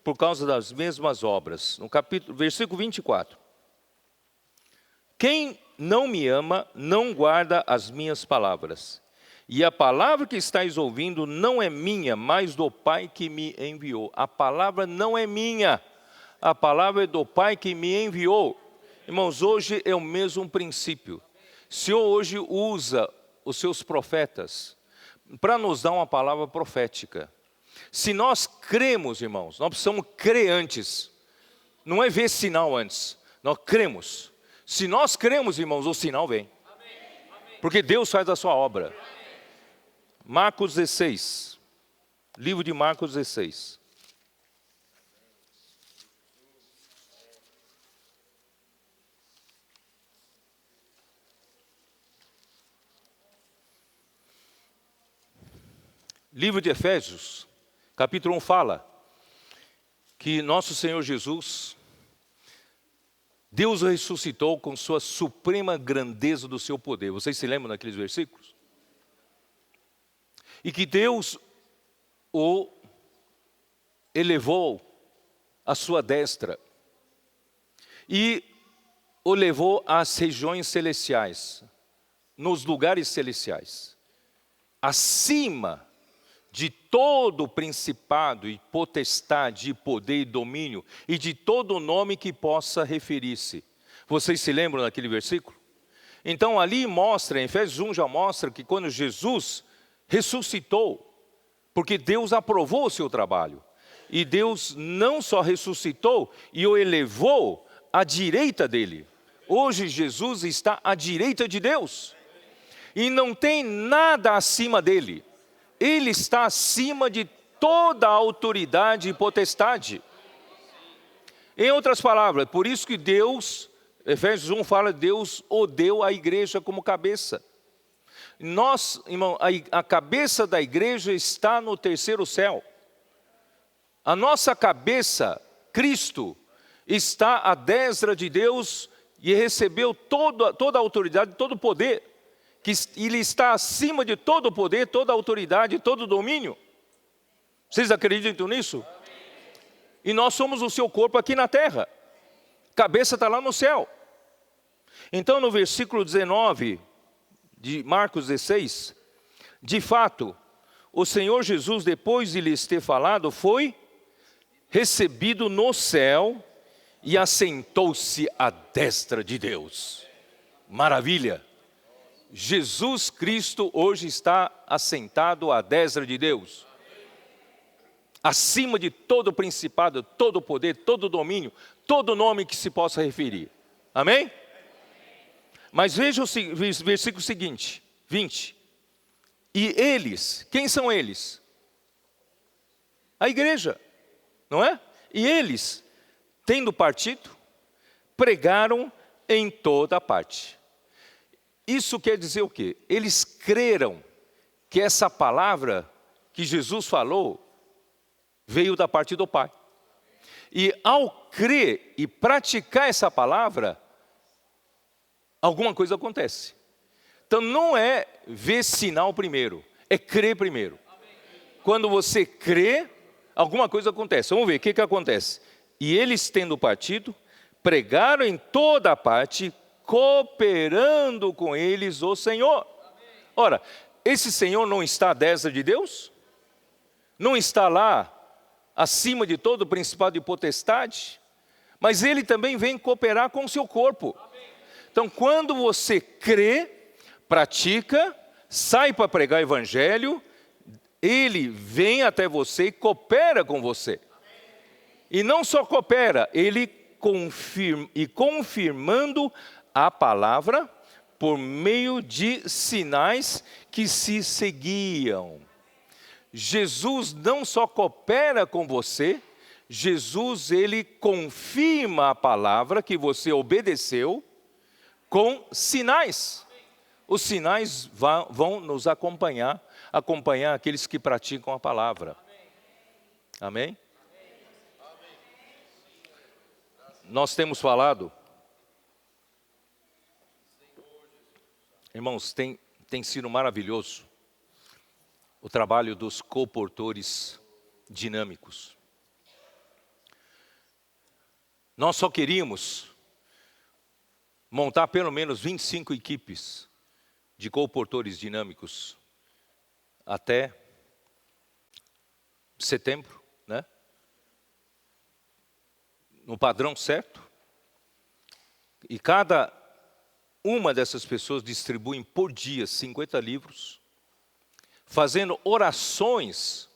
por causa das mesmas obras. No versículo 24. Quem não me ama, não guarda as minhas palavras. E a palavra que estáis ouvindo não é minha, mas do Pai que me enviou. A palavra não é minha, a palavra é do Pai que me enviou. Irmãos, hoje é o mesmo princípio. O Senhor hoje usa os seus profetas para nos dar uma palavra profética. Se nós cremos, irmãos, nós precisamos crer antes. Não é ver sinal antes, nós cremos. Se nós cremos, irmãos, o sinal vem. Porque Deus faz a sua obra. Marcos 16. Livro de Marcos 16. Livro de Efésios, capítulo 1 fala que nosso Senhor Jesus, Deus o ressuscitou com sua suprema grandeza do seu poder. Vocês se lembram daqueles versículos? E que Deus o elevou à sua destra e o levou às regiões celestiais, nos lugares celestiais, acima de todo principado e potestade, e poder e domínio, e de todo nome que possa referir-se. Vocês se lembram daquele versículo? Então ali mostra, em Efésios 1 já mostra que quando Jesus ressuscitou, porque Deus aprovou o seu trabalho, e Deus não só ressuscitou, e o elevou à direita dele. Hoje Jesus está à direita de Deus, e não tem nada acima dele. Ele está acima de toda a autoridade e potestade. Em outras palavras, por isso que Deus, Efésios 1 fala, Deus o deu à igreja como cabeça. Nós, irmão, a cabeça da igreja está no terceiro céu. A nossa cabeça, Cristo, está à destra de Deus e recebeu toda a autoridade, todo o poder. Que Ele está acima de todo o poder, toda a autoridade, todo o domínio. Vocês acreditam nisso? E nós somos o seu corpo aqui na terra. Cabeça está lá no céu. Então no versículo 19 de Marcos 16, de fato, o Senhor Jesus, depois de lhes ter falado, foi recebido no céu e assentou-se à destra de Deus. Maravilha! Jesus Cristo hoje está assentado à destra de Deus. Acima de todo principado, todo poder, todo domínio, todo nome que se possa referir. Amém? Mas veja o versículo seguinte, 20. E eles, quem são eles? A igreja, não é? E eles, tendo partido, pregaram em toda parte. Isso quer dizer o quê? Eles creram que essa palavra que Jesus falou veio da parte do Pai. E ao crer e praticar essa palavra, alguma coisa acontece. Então não é ver sinal primeiro, é crer primeiro. Quando você crê, alguma coisa acontece. Vamos ver o que acontece. E eles, tendo partido, pregaram em toda a parte, cooperando com eles o Senhor. Ora, esse Senhor não está à destra de Deus? Não está lá acima de todo o principado e potestade? Mas Ele também vem cooperar com o seu corpo. Então, quando você crê, pratica, sai para pregar o evangelho, Ele vem até você e coopera com você. E não só coopera, Ele confirmando a palavra por meio de sinais que se seguiam. Jesus não só coopera com você, Jesus, Ele confirma a palavra que você obedeceu com sinais. Os sinais vão nos acompanhar aqueles que praticam a palavra. Amém? Nós temos falado, irmãos, tem sido maravilhoso o trabalho dos colportores dinâmicos. Nós só queríamos montar pelo menos 25 equipes de colportores dinâmicos até setembro, né? No padrão certo. E cada uma dessas pessoas distribuem por dia 50 livros, fazendo orações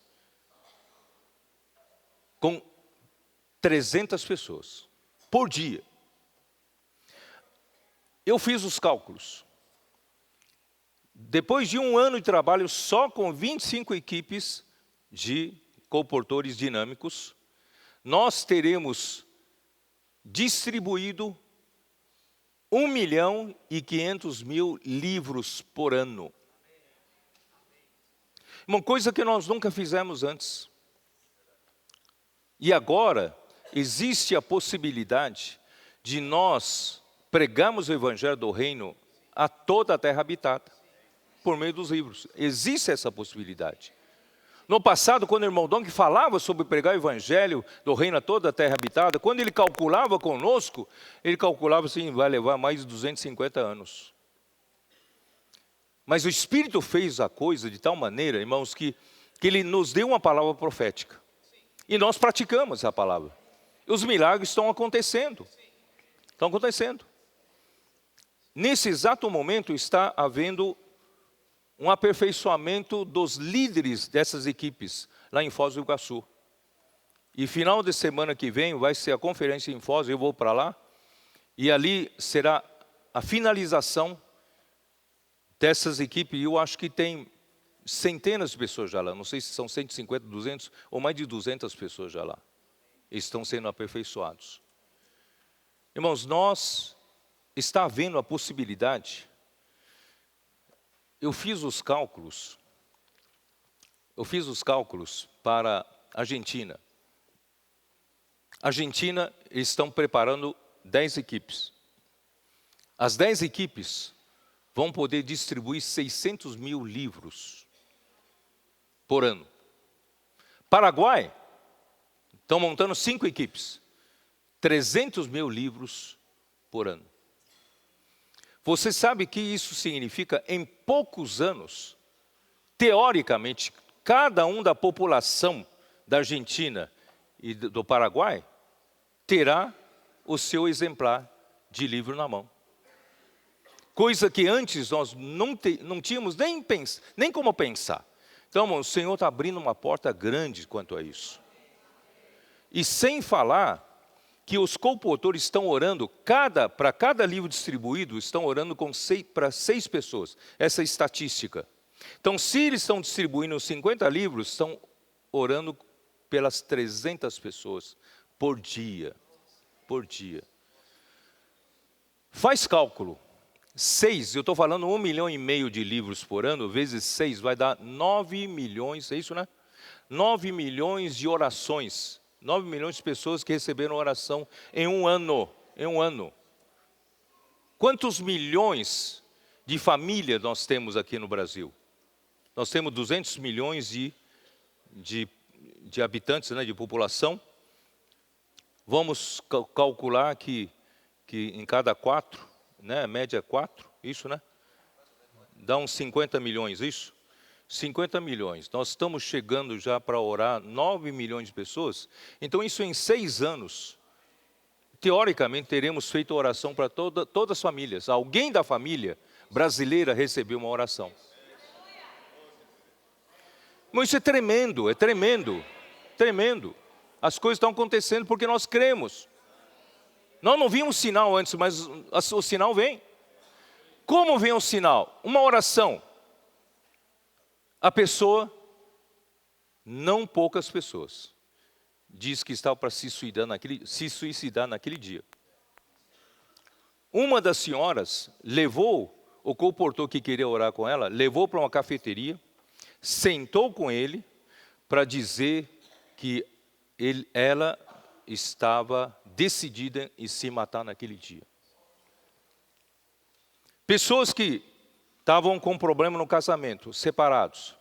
com 300 pessoas por dia. Eu fiz os cálculos. Depois de um ano de trabalho só com 25 equipes de colportores dinâmicos, nós teremos distribuído 1.500.000 livros por ano. Uma coisa que nós nunca fizemos antes. E agora existe a possibilidade de nós pregarmos o evangelho do reino a toda a terra habitada, por meio dos livros. Existe essa possibilidade. No passado, quando o irmão Dong falava sobre pregar o evangelho do reino a toda a terra habitada, quando ele calculava conosco, ele calculava assim, vai levar mais de 250 anos. Mas o Espírito fez a coisa de tal maneira, irmãos, que Ele nos deu uma palavra profética. E nós praticamos essa palavra. E os milagres estão acontecendo. Estão acontecendo. Nesse exato momento está havendo um aperfeiçoamento dos líderes dessas equipes, lá em Foz do Iguaçu. E final de semana que vem vai ser a conferência em Foz, eu vou para lá, e ali será a finalização dessas equipes, e eu acho que tem centenas de pessoas já lá, não sei se são 150, 200 ou mais de 200 pessoas já lá. Eles estão sendo aperfeiçoados. Irmãos, está havendo a possibilidade. Eu fiz os cálculos para a Argentina. A Argentina, eles estão preparando 10 equipes. As 10 equipes vão poder distribuir 600.000 livros por ano. Paraguai, estão montando 5 equipes. 300.000 livros por ano. Você sabe que isso significa, em poucos anos, teoricamente, cada um da população da Argentina e do Paraguai terá o seu exemplar de livro na mão. Coisa que antes nós não tínhamos nem como pensar. Então, o Senhor está abrindo uma porta grande quanto a isso. E sem falar que os comportores estão orando, para cada livro distribuído, estão orando para 6 pessoas. Essa é a estatística. Então, se eles estão distribuindo 50 livros, estão orando pelas 300 pessoas por dia. Por dia. Faz cálculo. 6, eu estou falando 1,5 milhão de livros por ano, vezes 6, vai dar 9 milhões, é isso, né? 9 milhões de orações. 9 milhões de pessoas que receberam oração em um ano. Em um ano. Quantos milhões de famílias nós temos aqui no Brasil? Nós temos 200 milhões de habitantes, né, de população. Vamos calcular que em cada 4, né, a média é 4, isso, né? Dá uns 50 milhões, isso? 50 milhões. Nós estamos chegando já para orar 9 milhões de pessoas. Então, isso em 6 anos, teoricamente, teremos feito oração para todas as famílias. Alguém da família brasileira recebeu uma oração. Mas isso é tremendo, tremendo. As coisas estão acontecendo porque nós cremos. Nós não vimos sinal antes, mas o sinal vem. Como vem o sinal? Uma oração. A pessoa, não poucas pessoas, diz que estava para se suicidar naquele dia. Uma das senhoras levou o comportor que queria orar com ela, levou para uma cafeteria, sentou com ele para dizer que ela estava decidida em se matar naquele dia. Pessoas que estavam com problema no casamento, separados.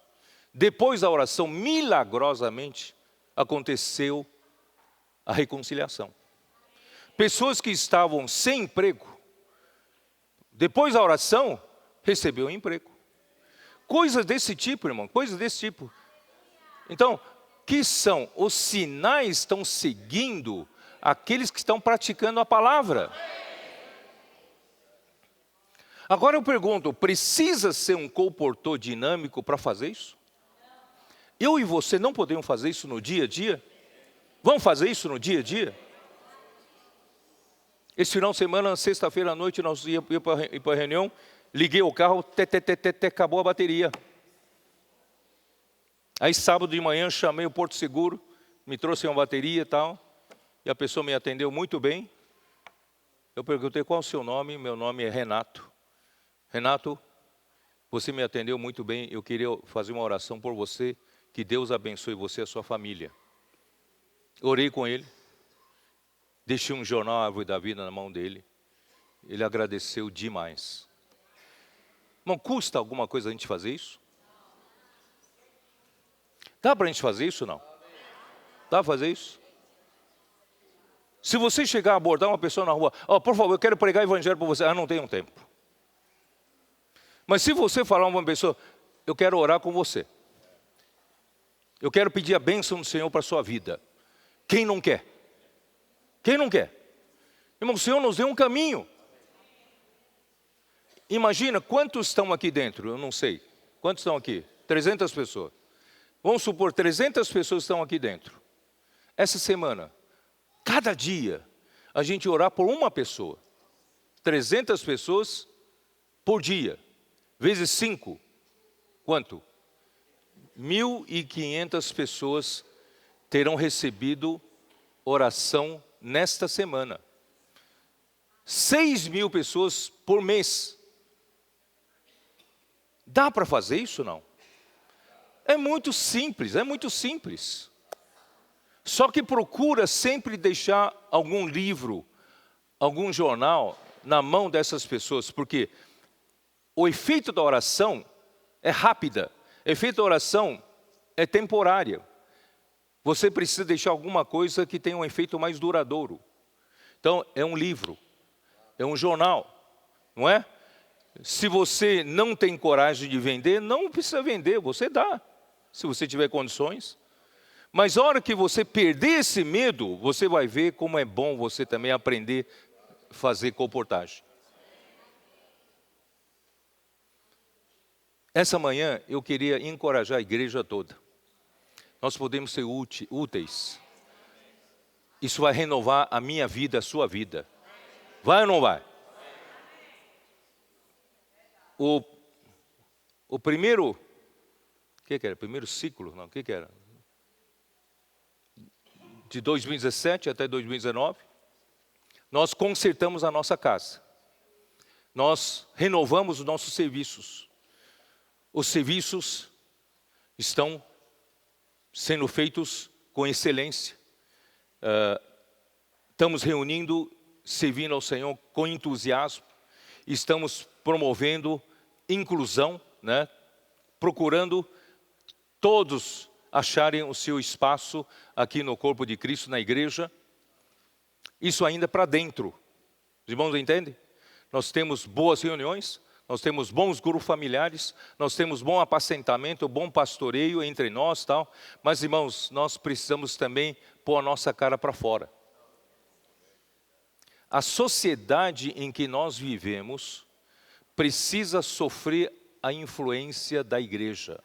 Depois da oração, milagrosamente, aconteceu a reconciliação. Pessoas que estavam sem emprego, depois da oração, recebeu um emprego. Coisas desse tipo, irmão, coisas desse tipo. Então, que são os sinais estão seguindo aqueles que estão praticando a palavra. Agora eu pergunto, precisa ser um comportor dinâmico para fazer isso? Eu e você não podemos fazer isso no dia a dia? Vamos fazer isso no dia a dia? Esse final de semana, sexta-feira à noite, nós íamos para a reunião, liguei o carro, acabou a bateria. Aí sábado de manhã chamei o Porto Seguro, me trouxe uma bateria e tal, e a pessoa me atendeu muito bem. Eu perguntei qual é o seu nome, meu nome é Renato. Renato, você me atendeu muito bem, eu queria fazer uma oração por você, que Deus abençoe você e a sua família. Orei com ele, deixei um jornal Árvore da Vida na mão dele, ele agradeceu demais. Não custa alguma coisa a gente fazer isso? Dá para a gente fazer isso ou não? Dá para fazer isso? Se você chegar a abordar uma pessoa na rua, por favor, eu quero pregar evangelho para você, não tenho tempo. Mas se você falar a uma pessoa, eu quero orar com você. Eu quero pedir a bênção do Senhor para a sua vida. Quem não quer? Quem não quer? Irmão, o Senhor nos deu um caminho. Imagina quantos estão aqui dentro, eu não sei. Quantos estão aqui? 300 pessoas. Vamos supor, 300 pessoas estão aqui dentro. Essa semana, cada dia, a gente orar por uma pessoa. 300 pessoas por dia. Vezes 5, quanto? 1.500 pessoas terão recebido oração nesta semana. 6.000 pessoas por mês. Dá para fazer isso ou não? É muito simples, é muito simples. Só que procura sempre deixar algum livro, algum jornal na mão dessas pessoas, porque o efeito da oração é rápida, o efeito da oração é temporária. Você precisa deixar alguma coisa que tenha um efeito mais duradouro. Então, é um livro, é um jornal, não é? Se você não tem coragem de vender, não precisa vender, você dá, se você tiver condições. Mas a hora que você perder esse medo, você vai ver como é bom você também aprender a fazer comportagem. Essa manhã eu queria encorajar a igreja toda. Nós podemos ser úteis. Isso vai renovar a minha vida, a sua vida. Vai ou não vai? O primeiro, o que era? Primeiro ciclo, não, o que era? De 2017 até 2019, nós consertamos a nossa casa. Nós renovamos os nossos serviços. Os serviços estão sendo feitos com excelência. Estamos reunindo, servindo ao Senhor com entusiasmo. Estamos promovendo inclusão, né? Procurando todos acharem o seu espaço aqui no corpo de Cristo, na igreja. Isso ainda para dentro. Os irmãos entendem? Nós temos boas reuniões, nós temos bons grupos familiares, nós temos bom apacentamento, bom pastoreio entre nós, tal. Mas, irmãos, nós precisamos também pôr a nossa cara para fora. A sociedade em que nós vivemos precisa sofrer a influência da igreja.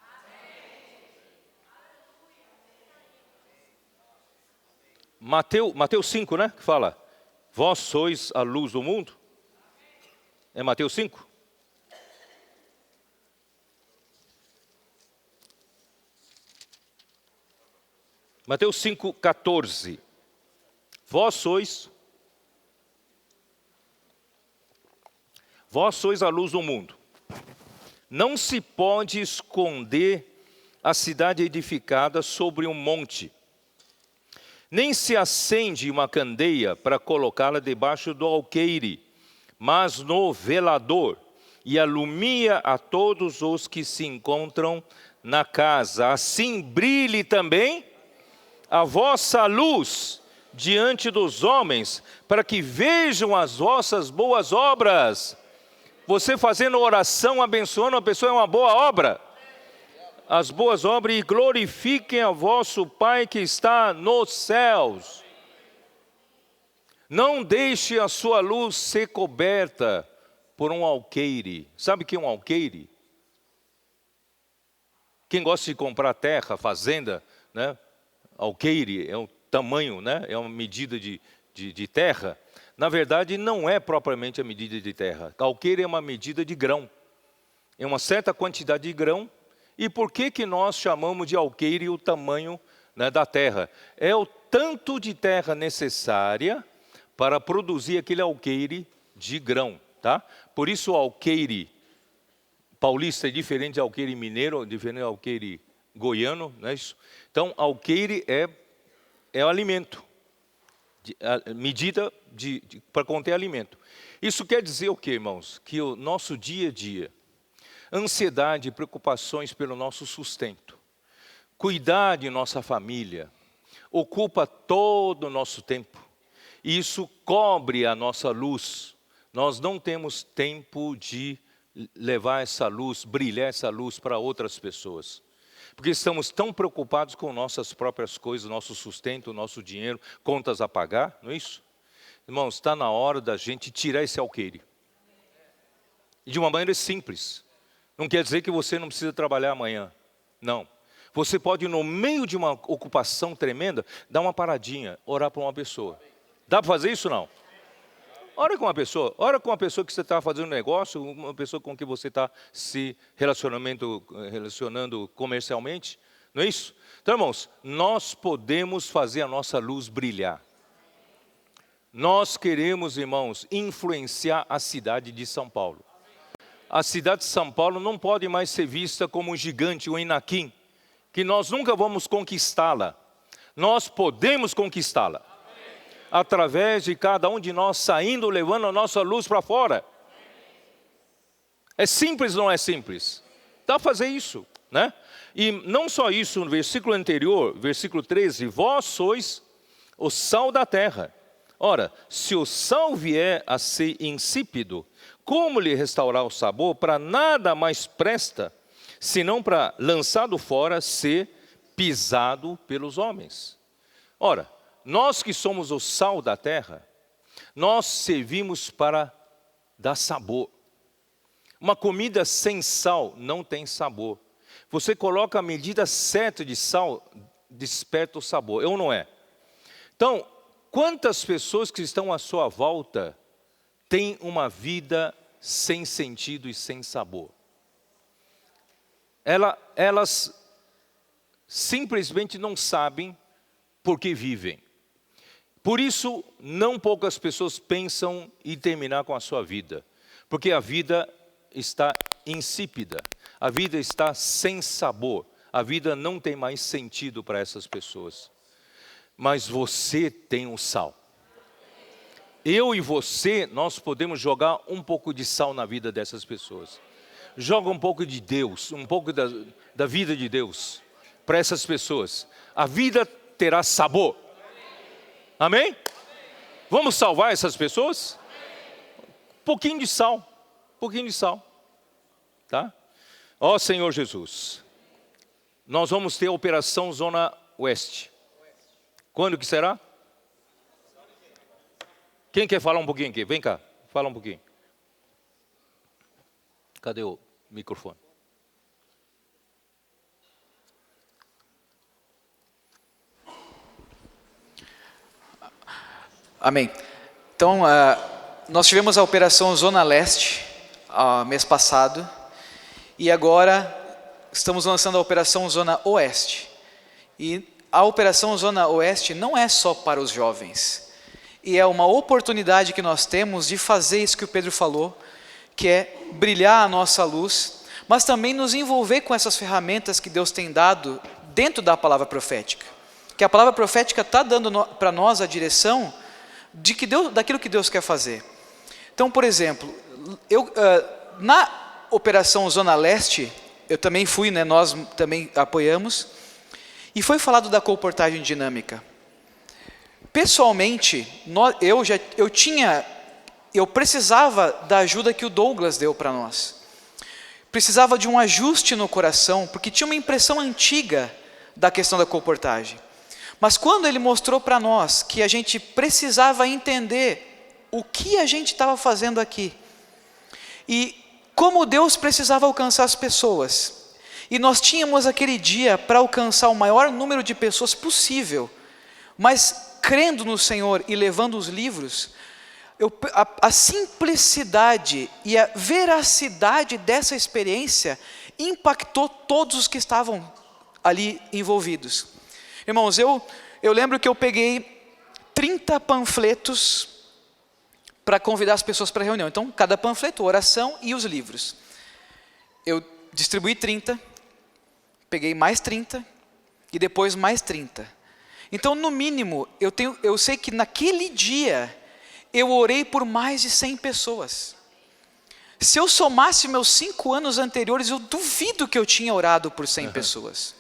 Mateus 5, né? Que fala, vós sois a luz do mundo. É Mateus 5? Mateus 5, 14. Vós sois a luz do mundo. Não se pode esconder a cidade edificada sobre um monte. Nem se acende uma candeia para colocá-la debaixo do alqueire, mas no velador, e alumia a todos os que se encontram na casa. Assim brilhe também a vossa luz diante dos homens, para que vejam as vossas boas obras. Você fazendo oração, abençoando a pessoa é uma boa obra. As boas obras, e glorifiquem a vosso Pai que está nos céus. Não deixe a sua luz ser coberta por um alqueire. Sabe o que é um alqueire? Quem gosta de comprar terra, fazenda, né? Alqueire é um tamanho, né? É uma medida de terra. Na verdade, não é propriamente a medida de terra. Alqueire é uma medida de grão. É uma certa quantidade de grão. E por que nós chamamos de alqueire o tamanho, né, da terra? É o tanto de terra necessária para produzir aquele alqueire de grão, tá? Por isso o alqueire paulista é diferente de alqueire mineiro, diferente de alqueire goiano, não é isso? Então, alqueire é o alimento, medida para conter alimento. Isso quer dizer o quê, irmãos? Que o nosso dia a dia, ansiedade e preocupações pelo nosso sustento, cuidar de nossa família, ocupa todo o nosso tempo. E isso cobre a nossa luz. Nós não temos tempo de levar essa luz, brilhar essa luz para outras pessoas. Porque estamos tão preocupados com nossas próprias coisas, nosso sustento, nosso dinheiro, contas a pagar, não é isso? Irmãos, está na hora da gente tirar esse alqueire. E de uma maneira simples. Não quer dizer que você não precisa trabalhar amanhã. Não. Você pode, no meio de uma ocupação tremenda, dar uma paradinha, orar por uma pessoa. Dá para fazer isso ou não? Ora com uma pessoa que você está fazendo negócio, uma pessoa com que você está se relacionando comercialmente. Não é isso? Então, irmãos, nós podemos fazer a nossa luz brilhar. Nós queremos, irmãos, influenciar a cidade de São Paulo. A cidade de São Paulo não pode mais ser vista como um gigante, um Inaquim, que nós nunca vamos conquistá-la. Nós podemos conquistá-la. Através de cada um de nós saindo, levando a nossa luz para fora. É simples ou não é simples? Dá para fazer isso, né? E não só isso, no versículo anterior, versículo 13, vós sois o sal da terra. Ora, se o sal vier a ser insípido, como lhe restaurar o sabor? Para nada mais presta, senão para, lançado fora, ser pisado pelos homens. Ora, nós que somos o sal da terra, nós servimos para dar sabor. Uma comida sem sal não tem sabor. Você coloca a medida certa de sal, desperta o sabor, é ou não é? Então, Quantas pessoas que estão à sua volta têm uma vida sem sentido e sem sabor? Elas simplesmente não sabem por que vivem. Por isso, não poucas pessoas pensam em terminar com a sua vida. Porque a vida está insípida, a vida está sem sabor, a vida não tem mais sentido para essas pessoas. Mas você tem o sal. Eu e você, nós podemos jogar um pouco de sal na vida dessas pessoas. Joga um pouco de Deus, um pouco da vida de Deus para essas pessoas. A vida terá sabor. Amém? Vamos salvar essas pessoas? Pouquinho de sal, tá? Ó Senhor Jesus, nós vamos ter a operação Zona Oeste. Quando que será? Quem quer falar um pouquinho aqui? Vem cá, fala um pouquinho. Cadê o microfone? Amém. Então, nós tivemos a operação Zona Leste, mês passado, e agora estamos lançando a operação Zona Oeste. E a operação Zona Oeste não é só para os jovens, e é uma oportunidade que nós temos de fazer isso que o Pedro falou, que é brilhar a nossa luz, mas também nos envolver com essas ferramentas que Deus tem dado dentro da palavra profética. Que a palavra profética está dando para nós a direção daquilo que Deus quer fazer. Então, por exemplo, na operação Zona Leste, eu também fui, né, nós também apoiamos, e foi falado da comportagem dinâmica. Pessoalmente, eu precisava da ajuda que o Douglas deu para nós. Precisava de um ajuste no coração, porque tinha uma impressão antiga da questão da comportagem. Mas quando ele mostrou para nós que a gente precisava entender o que a gente estava fazendo aqui, e como Deus precisava alcançar as pessoas, e nós tínhamos aquele dia para alcançar o maior número de pessoas possível, mas crendo no Senhor e levando os livros, a simplicidade e a veracidade dessa experiência impactou todos os que estavam ali envolvidos. Irmãos, eu lembro que eu peguei 30 panfletos para convidar as pessoas para a reunião. Então, cada panfleto, oração e os livros. Eu distribuí 30, peguei mais 30 e depois mais 30. Então, no mínimo, eu sei que naquele dia eu orei por mais de 100 pessoas. Se eu somasse meus 5 anos anteriores, eu duvido que eu tinha orado por 100 pessoas.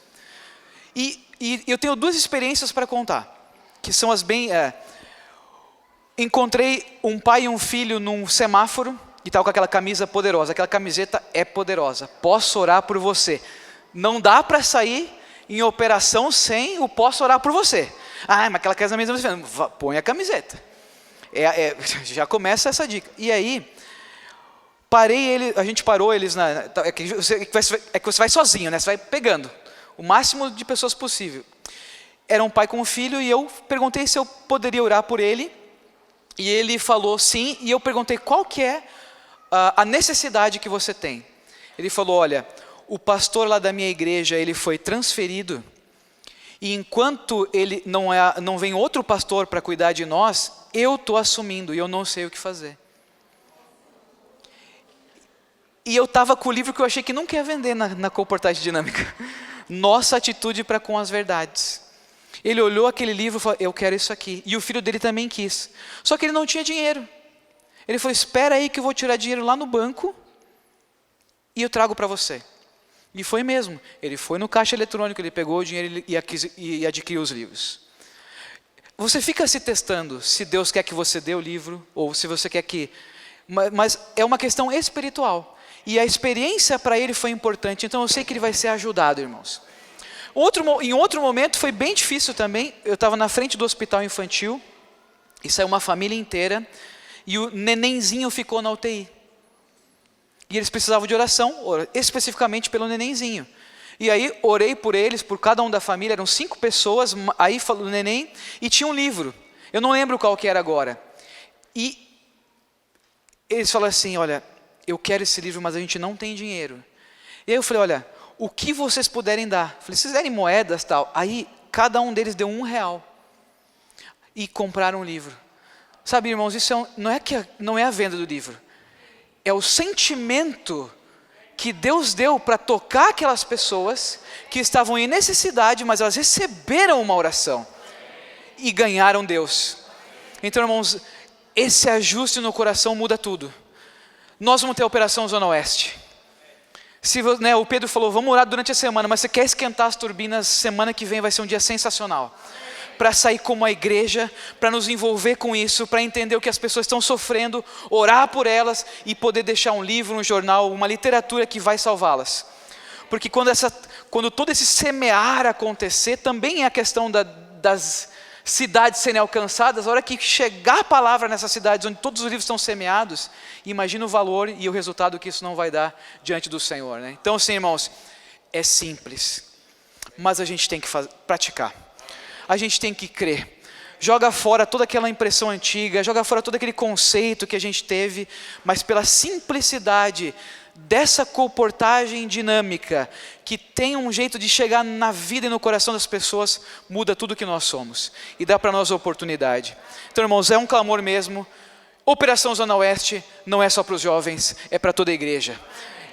E eu tenho 2 experiências para contar, que são as bem... Encontrei um pai e um filho num semáforo, e estava com aquela camisa poderosa. Aquela camiseta é poderosa. Posso orar por você. Não dá para sair em operação sem o posso orar por você. Ah, mas aquela camisa... Põe a camiseta. Já começa essa dica. E aí, a gente parou eles é que você vai sozinho, né? Você vai pegando o máximo de pessoas possível. Era um pai com um filho e eu perguntei se eu poderia orar por ele. E ele falou sim, e eu perguntei qual que é a necessidade que você tem. Ele falou, olha, o pastor lá da minha igreja, ele foi transferido, e enquanto ele não vem outro pastor para cuidar de nós, eu estou assumindo e eu não sei o que fazer. E eu estava com o livro que eu achei que nunca ia vender na comportagem dinâmica. Nossa atitude para com as verdades. Ele olhou aquele livro e falou, eu quero isso aqui. E o filho dele também quis. Só que ele não tinha dinheiro. Ele falou, espera aí que eu vou tirar dinheiro lá no banco e eu trago para você. E foi mesmo. Ele foi no caixa eletrônico, ele pegou o dinheiro e adquiriu os livros. Você fica se testando se Deus quer que você dê o livro ou se você quer que... Mas é uma questão espiritual. E a experiência para ele foi importante. Então eu sei que ele vai ser ajudado, irmãos. Em outro momento foi bem difícil também. Eu estava na frente do hospital infantil e saiu uma família inteira e o nenenzinho ficou na UTI. E eles precisavam de oração, especificamente pelo nenenzinho. E aí orei por eles, por cada um da família, eram 5 pessoas, aí falou o neném, e tinha um livro. Eu não lembro qual que era agora. E eles falaram assim, olha, eu quero esse livro, mas a gente não tem dinheiro. E aí eu falei, olha, o que vocês puderem dar? Eu falei, se vocês derem moedas e tal. Aí cada um deles deu R$1. E compraram um livro. Sabe, irmãos, isso não é a venda do livro. É o sentimento que Deus deu para tocar aquelas pessoas que estavam em necessidade, mas elas receberam uma oração e ganharam Deus. Então, irmãos, esse ajuste no coração muda tudo. Nós vamos ter a Operação Zona Oeste. O Pedro falou, vamos orar durante a semana, mas você quer esquentar as turbinas, semana que vem vai ser um dia sensacional. Para sair como a igreja, para nos envolver com isso, para entender o que as pessoas estão sofrendo, orar por elas e poder deixar um livro, um jornal, uma literatura que vai salvá-las. Porque quando todo esse semear acontecer, também é a questão das cidades serem alcançadas. A hora que chegar a palavra nessas cidades onde todos os livros estão semeados, imagina o valor e o resultado que isso não vai dar diante do Senhor, né? Então, sim, irmãos, é simples, mas a gente tem que praticar. A gente tem que crer. Joga fora toda aquela impressão antiga, joga fora todo aquele conceito que a gente teve, mas pela simplicidade dessa comportagem dinâmica, que tem um jeito de chegar na vida e no coração das pessoas, muda tudo que nós somos e dá para nós a oportunidade. Então, irmãos, é um clamor mesmo. Operação Zona Oeste não é só para os jovens, é para toda a igreja.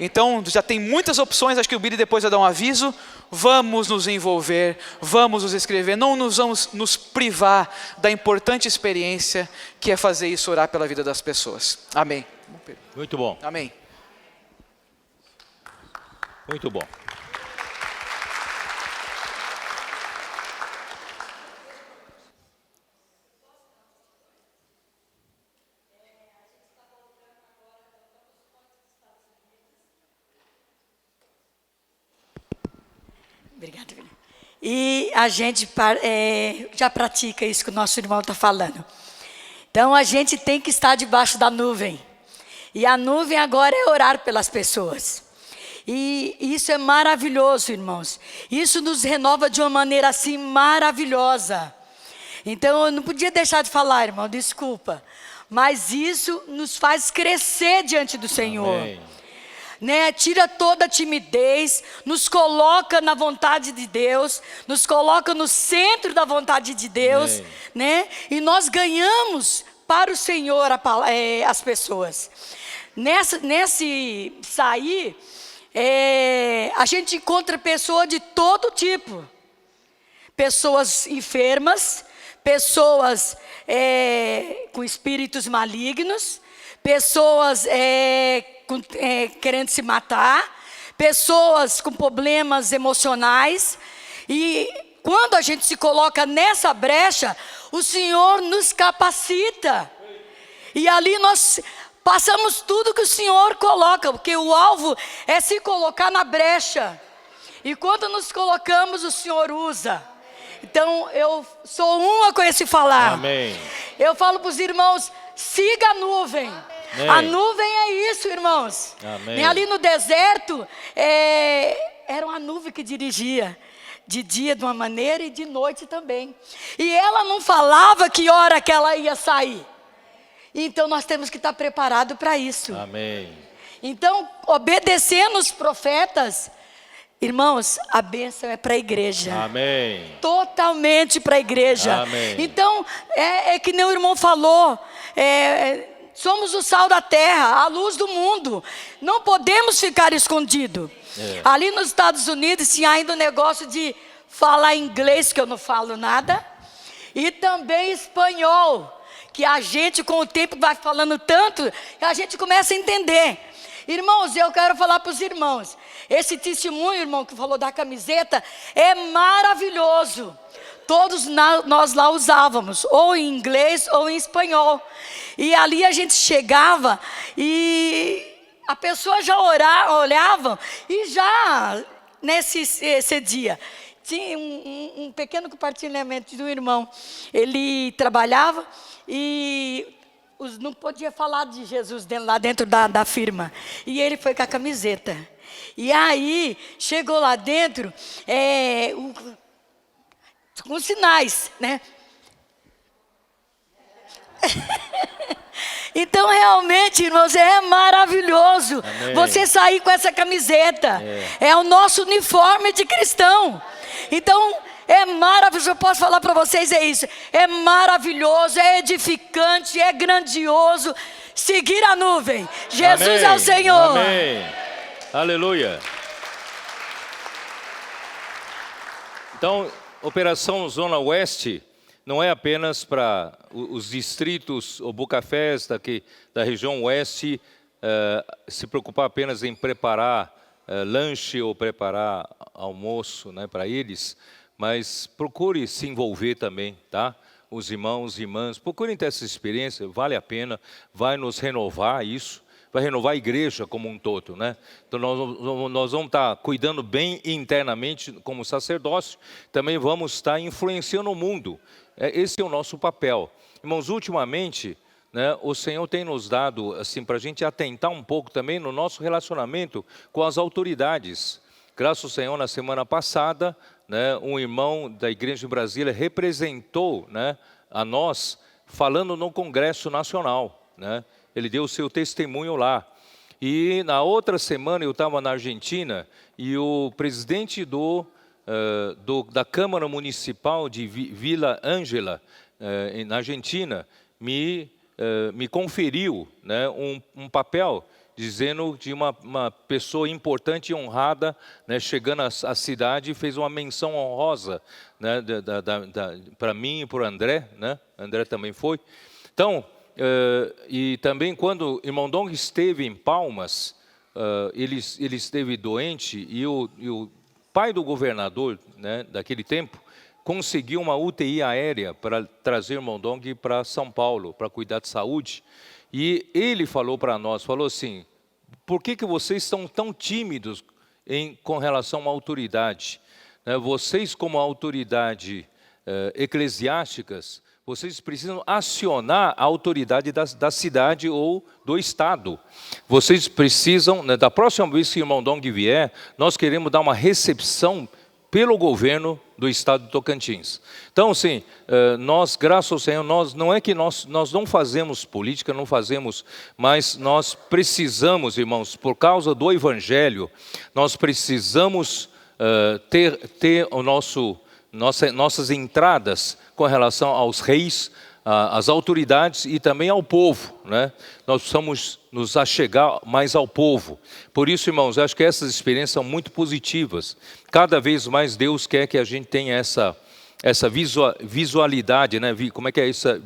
Então, já tem muitas opções, acho que o Billy depois vai dar um aviso. Vamos nos envolver, vamos nos inscrever, não nos vamos nos privar da importante experiência que é fazer isso, orar pela vida das pessoas. Amém. Muito bom. Amém. Muito bom. Obrigada, Vila. E a gente já pratica isso que o nosso irmão está falando. Então, a gente tem que estar debaixo da nuvem. E a nuvem agora é orar pelas pessoas. E isso é maravilhoso, irmãos. Isso nos renova de uma maneira assim maravilhosa. Então, eu não podia deixar de falar, irmão, desculpa. Mas isso nos faz crescer diante do Senhor. Amém. Né? Tira toda a timidez, nos coloca na vontade de Deus, nos coloca no centro da vontade de Deus, né? E nós ganhamos para o Senhor as pessoas. Nesse sair, a gente encontra pessoas de todo tipo. Pessoas enfermas, pessoas com espíritos malignos, pessoas querendo se matar, pessoas com problemas emocionais. E quando a gente se coloca nessa brecha, o Senhor nos capacita. E ali nós passamos tudo que o Senhor coloca, porque o alvo é se colocar na brecha. E quando nos colocamos, o Senhor usa. Então, eu sou uma com esse falar. Amém. Eu falo para os irmãos, siga a nuvem. Amém. A nuvem é isso, irmãos. Amém. E ali no deserto, era uma nuvem que dirigia. De dia de uma maneira e de noite também. E ela não falava que hora que ela ia sair. Então nós temos que estar preparados para isso. Amém. Então, obedecendo os profetas, irmãos, a bênção é para a igreja. Amém. Totalmente para a igreja. Amém. Então, é que nem o irmão falou, somos o sal da terra, a luz do mundo. Não podemos ficar escondidos. Ali nos Estados Unidos tinha ainda o negócio de falar inglês, que eu não falo nada, e também espanhol, que a gente com o tempo vai falando tanto, que a gente começa a entender. Irmãos, eu quero falar para os irmãos, esse testemunho, irmão, que falou da camiseta, é maravilhoso. Todos nós lá usávamos, ou em inglês ou em espanhol. E ali a gente chegava e a pessoa já olhava e já nesse dia tinha um pequeno compartilhamento de um irmão. Ele trabalhava e não podia falar de Jesus lá dentro da firma. E ele foi com a camiseta. E aí chegou lá dentro com sinais, né? Então, realmente, irmãos, é maravilhoso. Amém. Você sair com essa camiseta. É o nosso uniforme de cristão. Então, é maravilhoso. Eu posso falar para vocês, é isso. É maravilhoso, é edificante, é grandioso. Seguir a nuvem. Jesus Amém. é o Senhor. Amém. Aleluia. Então, Operação Zona Oeste não é apenas para os distritos ou Bocafés da região oeste se preocupar apenas em preparar lanche ou preparar almoço, né, para eles, mas procure se envolver também, tá? Os irmãos e irmãs, procurem ter essa experiência, vale a pena, vai nos renovar isso, vai renovar a igreja como um todo, né? Então nós vamos estar cuidando bem internamente como sacerdócio, também vamos estar influenciando o mundo. Esse é o nosso papel. Irmãos, ultimamente, né, o Senhor tem nos dado, assim, para a gente atentar um pouco também no nosso relacionamento com as autoridades. Graças ao Senhor, na semana passada, né, um irmão da igreja de Brasília representou, né, a nós, falando no Congresso Nacional, né? Ele deu o seu testemunho lá. E na outra semana eu estava na Argentina e o presidente da Câmara Municipal de Vila Ângela, na Argentina, me conferiu, né, um papel dizendo de uma pessoa importante e honrada, né, chegando à cidade, fez uma menção honrosa, né, para mim e para o André, né? André também foi. Então, e também quando o irmão Dong esteve em Palmas, ele esteve doente e o pai do governador, né, daquele tempo, conseguiu uma UTI aérea para trazer o irmão Dong para São Paulo, para cuidar de saúde. E ele falou para nós, falou assim, por que vocês estão tão tímidos com relação à autoridade? Vocês como autoridade eclesiásticas, vocês precisam acionar a autoridade da cidade ou do estado. Vocês precisam, né, da próxima vez que o irmão Dong vier, nós queremos dar uma recepção pelo governo do estado de Tocantins. Então, assim, nós, graças ao Senhor, não é que nós não fazemos política, não fazemos, mas nós precisamos, irmãos, por causa do Evangelho, nós precisamos ter nossas entradas com relação aos reis, às autoridades e também ao povo, né? Nós precisamos nos achegar mais ao povo. Por isso, irmãos, eu acho que essas experiências são muito positivas. Cada vez mais Deus quer que a gente tenha essa visualidade, né? Como é que é essa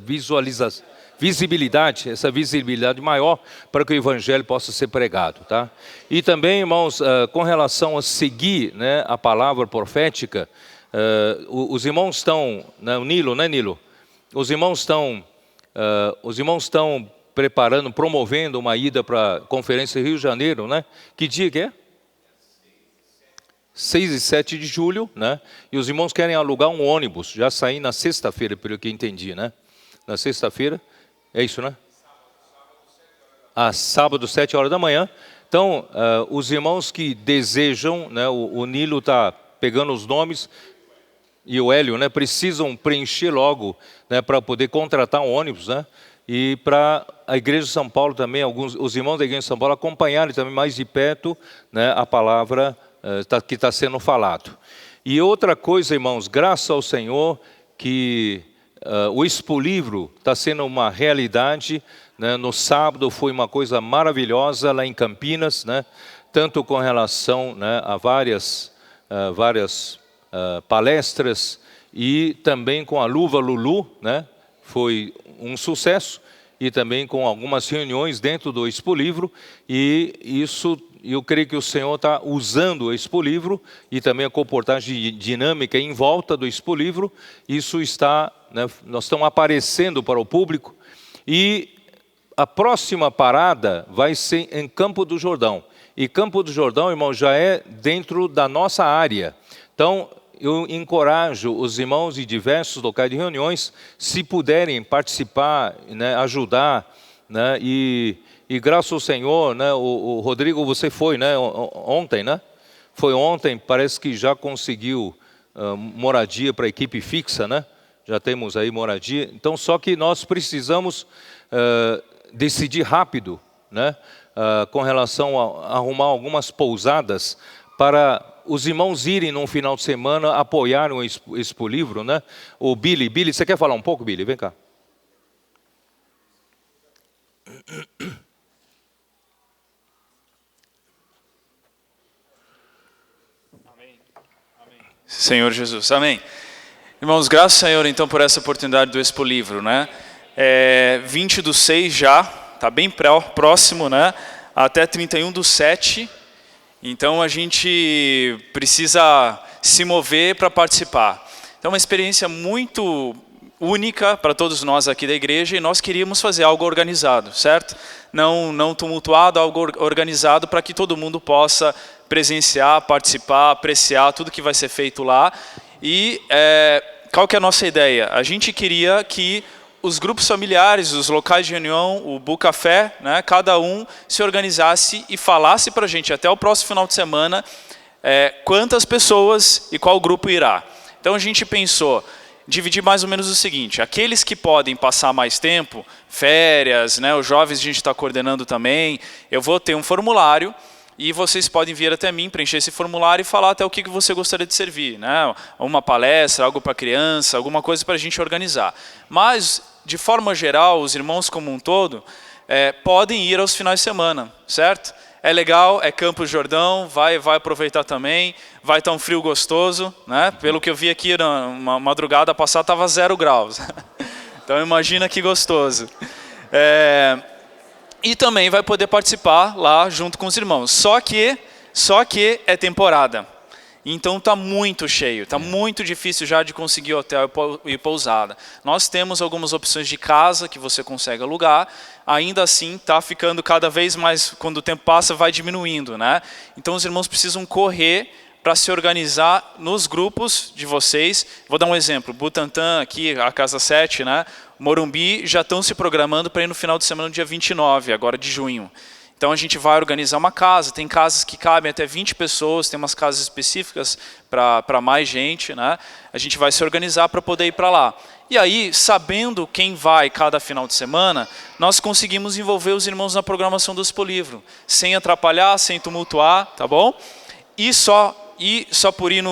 visibilidade, essa visibilidade maior para que o Evangelho possa ser pregado, tá? E também, irmãos, com relação a seguir, né, a palavra profética, os irmãos estão, né, o Nilo, né, Nilo? Os irmãos estão preparando, promovendo uma ida para a Conferência Rio de Janeiro, né? Que dia que é? 6 e 7 de julho, né? E os irmãos querem alugar um ônibus, já sair na sexta-feira, pelo que eu entendi, né? Na sexta-feira, é isso, né? Sábado, 7 horas da manhã. Então, os irmãos que desejam, né? O Nilo está pegando os nomes, e o Hélio, né, precisam preencher logo, né, para poder contratar um ônibus, né, e para a Igreja de São Paulo também, os irmãos da Igreja de São Paulo acompanharem também mais de perto, né, a palavra que está sendo falado. E outra coisa, irmãos, graças ao Senhor que o Expolivro está sendo uma realidade, né, no sábado foi uma coisa maravilhosa lá em Campinas, né, tanto com relação, né, a várias palestras e também com a Luva Lulu, né? Foi um sucesso, e também com algumas reuniões dentro do Expolivro, e isso eu creio que o Senhor está usando o Expolivro e também a comportagem dinâmica em volta do Expolivro. Isso está, né, nós estamos aparecendo para o público, e a próxima parada vai ser em Campo do Jordão. E Campo do Jordão, irmão, já é dentro da nossa área. Então, eu encorajo os irmãos de diversos locais de reuniões, se puderem participar, né, ajudar, né, e graças ao Senhor, né, o Rodrigo, você foi, né, ontem, né? Foi ontem, parece que já conseguiu moradia para a equipe fixa, né? já temos aí moradia. Então, só que nós precisamos decidir rápido, né, com relação a arrumar algumas pousadas para os irmãos irem num final de semana apoiarem o Expo Livro, né? O Billy, você quer falar um pouco, Billy? Vem cá. Senhor Jesus, amém. Irmãos, graças ao Senhor, então, por essa oportunidade do Expo Livro, né? 20/6 já, está bem próximo, né? Até 31/7. Então, a gente precisa se mover para participar. Então, é uma experiência muito única para todos nós aqui da igreja, e nós queríamos fazer algo organizado, certo? Não tumultuado, algo organizado para que todo mundo possa presenciar, participar, apreciar tudo que vai ser feito lá. E qual que é a nossa ideia? A gente queria que os grupos familiares, os locais de reunião, o Bucafé, né, cada um se organizasse e falasse para a gente até o próximo final de semana quantas pessoas e qual grupo irá. Então a gente pensou dividir mais ou menos o seguinte: aqueles que podem passar mais tempo, férias, né, os jovens a gente está coordenando também, eu vou ter um formulário e vocês podem vir até mim, preencher esse formulário e falar até o que você gostaria de servir, né? Uma palestra, algo para criança, alguma coisa para a gente organizar. Mas, de forma geral, os irmãos como um todo podem ir aos finais de semana, certo? É legal, é Campos Jordão, vai aproveitar também, vai estar um frio gostoso, né? Pelo que eu vi aqui na madrugada passada estava 0 graus. Então imagina que gostoso. E também vai poder participar lá junto com os irmãos. Só que é temporada. Então está muito cheio, está muito difícil já de conseguir hotel e pousada. Nós temos algumas opções de casa que você consegue alugar, ainda assim está ficando cada vez mais, quando o tempo passa, vai diminuindo, né? Então os irmãos precisam correr para se organizar nos grupos de vocês. Vou dar um exemplo: Butantã, aqui, a Casa 7, né? Morumbi, já estão se programando para ir no final de semana, no dia 29, agora de junho. Então a gente vai organizar uma casa, tem casas que cabem até 20 pessoas, tem umas casas específicas para mais gente, né? A gente vai se organizar para poder ir para lá. E aí, sabendo quem vai cada final de semana, nós conseguimos envolver os irmãos na programação do Expo Livro, sem atrapalhar, sem tumultuar, tá bom? E só por ir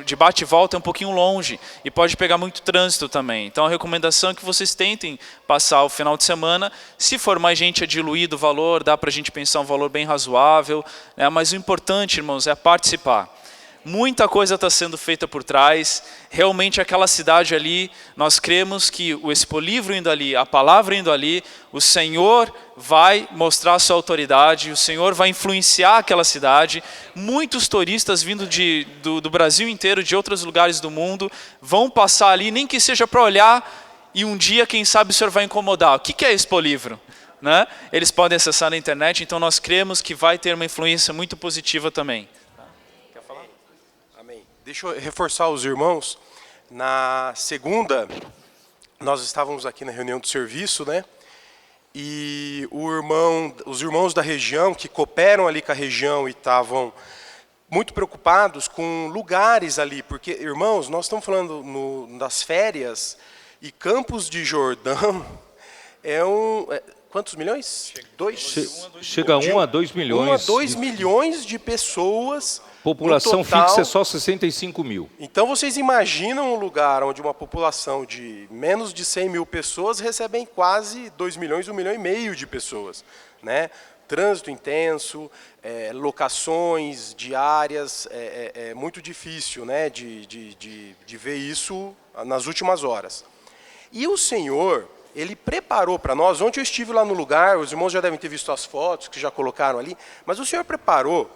de bate e volta é um pouquinho longe e pode pegar muito trânsito também. Então a recomendação é que vocês tentem passar o final de semana. Se for mais gente, é diluído o valor, dá para a gente pensar um valor bem razoável, né? Mas o importante, irmãos, é participar. Muita coisa está sendo feita por trás. Realmente aquela cidade ali, nós cremos que o Expo Livro indo ali, a palavra indo ali, o Senhor vai mostrar a sua autoridade, o Senhor vai influenciar aquela cidade. Muitos turistas vindo do Brasil inteiro, de outros lugares do mundo, vão passar ali, nem que seja para olhar, e um dia, quem sabe, o Senhor vai incomodar. O que é Expo Livro? Né? Eles podem acessar na internet, então nós cremos que vai ter uma influência muito positiva também. Deixa eu reforçar os irmãos. Na segunda, nós estávamos aqui na reunião do serviço, né? E os irmãos da região, que cooperam ali com a região e estavam muito preocupados com lugares ali, porque, irmãos, nós estamos falando das férias, e Campos de Jordão quantos milhões? Chega a 1 a 2 milhões. 1 a 2 milhões de pessoas. População fixa é só 65 mil. Então vocês imaginam um lugar onde uma população de menos de 100 mil pessoas recebem quase 2 milhões, 1,5 milhão de pessoas, né? Trânsito intenso, locações diárias, é muito difícil, né, de ver isso nas últimas horas. E o Senhor, Ele preparou para nós. Ontem eu estive lá no lugar, os irmãos já devem ter visto as fotos que já colocaram ali, mas o Senhor preparou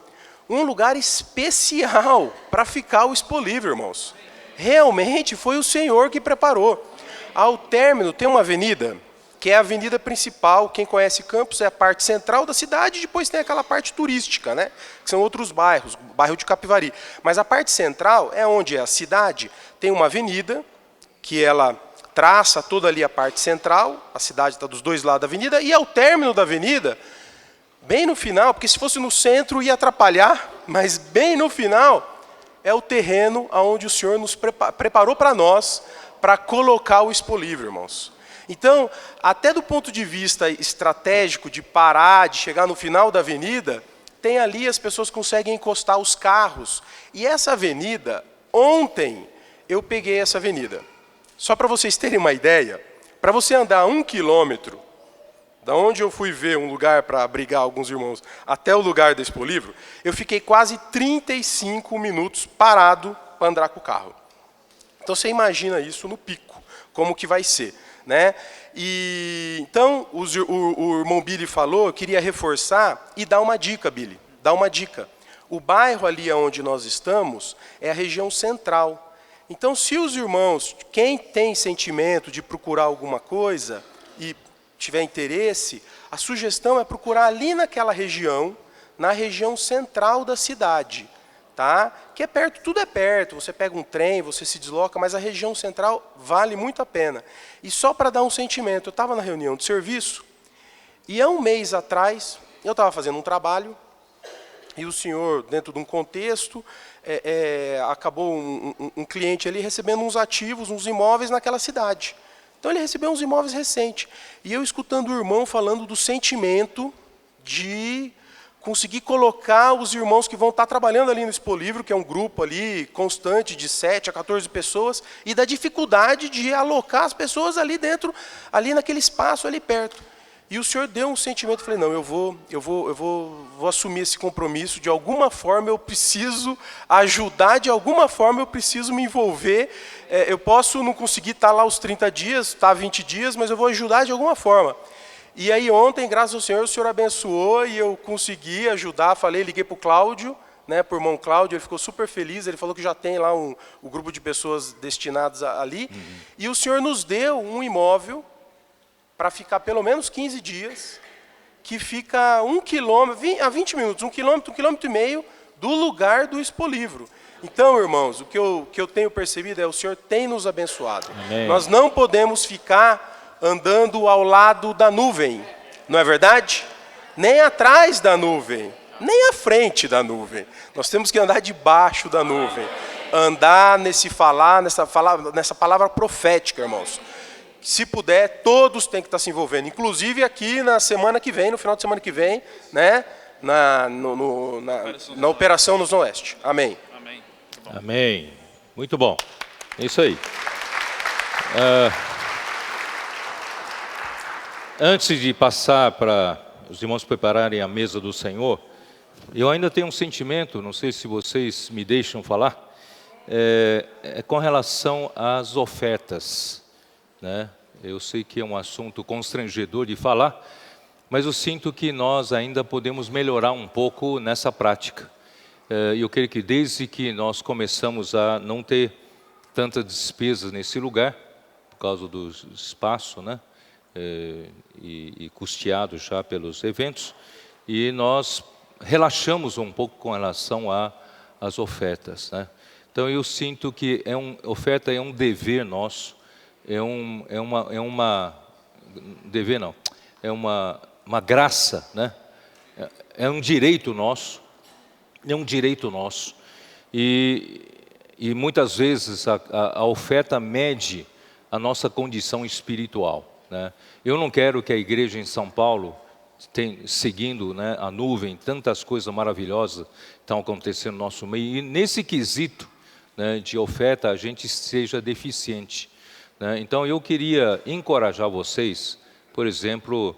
um lugar especial para ficar o Expo Livro, irmãos. Realmente foi o Senhor que preparou. Ao término tem uma avenida, que é a avenida principal. Quem conhece Campos é a parte central da cidade, e depois tem aquela parte turística, né? Que são outros bairros, o bairro de Capivari. Mas a parte central é onde é a cidade, tem uma avenida, que ela traça toda ali a parte central, a cidade está dos dois lados da avenida, e ao término da avenida, bem no final, porque se fosse no centro ia atrapalhar, mas bem no final, é o terreno onde o Senhor nos preparou para nós, para colocar o expolivro, irmãos. Então, até do ponto de vista estratégico, de parar, de chegar no final da avenida, tem ali, as pessoas conseguem encostar os carros. E essa avenida, ontem eu peguei essa avenida. Só para vocês terem uma ideia, para você andar 1 quilômetro, da onde eu fui ver um lugar para abrigar alguns irmãos, até o lugar do expolivro, eu fiquei quase 35 minutos parado para andar com o carro. Então você imagina isso no pico, como que vai ser, né? E então o irmão Billy falou, eu queria reforçar e dar uma dica, Billy, dar uma dica. O bairro ali onde nós estamos é a região central. Então, se os irmãos, quem tem sentimento de procurar alguma coisa e tiver interesse, a sugestão é procurar ali naquela região, na região central da cidade, tá? Que é perto, tudo é perto, você pega um trem, você se desloca, mas a região central vale muito a pena. E só para dar um sentimento, eu estava na reunião de serviço, e há um mês atrás, eu estava fazendo um trabalho, e o senhor, dentro de um contexto, acabou um cliente ali recebendo uns ativos, uns imóveis naquela cidade. Então ele recebeu uns imóveis recentes. E eu escutando o irmão falando do sentimento de conseguir colocar os irmãos que vão estar trabalhando ali no expolivro, que é um grupo ali constante de 7 a 14 pessoas, e da dificuldade de alocar as pessoas ali dentro, ali naquele espaço ali perto. E o senhor deu um sentimento, eu falei, não, eu vou assumir esse compromisso, de alguma forma eu preciso ajudar, de alguma forma eu preciso me envolver, eu posso não conseguir estar lá os 30 dias, estar 20 dias, mas eu vou ajudar de alguma forma. E aí ontem, graças ao Senhor, o Senhor abençoou e eu consegui ajudar, liguei para o Cláudio, né, para o irmão Cláudio, ele ficou super feliz, ele falou que já tem lá um grupo de pessoas destinadas ali, e o Senhor nos deu um imóvel, para ficar pelo menos 15 dias, que fica 1 quilômetro, a 20 minutos, 1 quilômetro e meio do lugar do expolivro. Então, irmãos, o que eu tenho percebido é o Senhor tem nos abençoado. Amém. Nós não podemos ficar andando ao lado da nuvem, não é verdade? Nem atrás da nuvem, nem à frente da nuvem. Nós temos que andar debaixo da nuvem. Andar nessa palavra profética, irmãos. Se puder, todos têm que estar se envolvendo, inclusive aqui na semana que vem, no final de semana que vem, né, na Operação Luz Oeste. Amém. Amém. Amém. Muito bom. É isso aí. Antes de passar para os irmãos prepararem a mesa do Senhor, eu ainda tenho um sentimento, não sei se vocês me deixam falar, com relação às ofertas, né? Eu sei que é um assunto constrangedor de falar, mas eu sinto que nós ainda podemos melhorar um pouco nessa prática. Eu creio que desde que nós começamos a não ter tantas despesas nesse lugar, por causa do espaço, né? E custeado já pelos eventos, e nós relaxamos um pouco com relação às ofertas, né? Então eu sinto que oferta é um dever nosso, é uma graça, né? É um direito nosso, e muitas vezes a oferta mede a nossa condição espiritual, né? Eu não quero que a igreja em São Paulo, seguindo, né, a nuvem, tantas coisas maravilhosas estão acontecendo no nosso meio, e nesse quesito, né, de oferta a gente seja deficiente, né? Então eu queria encorajar vocês, por exemplo,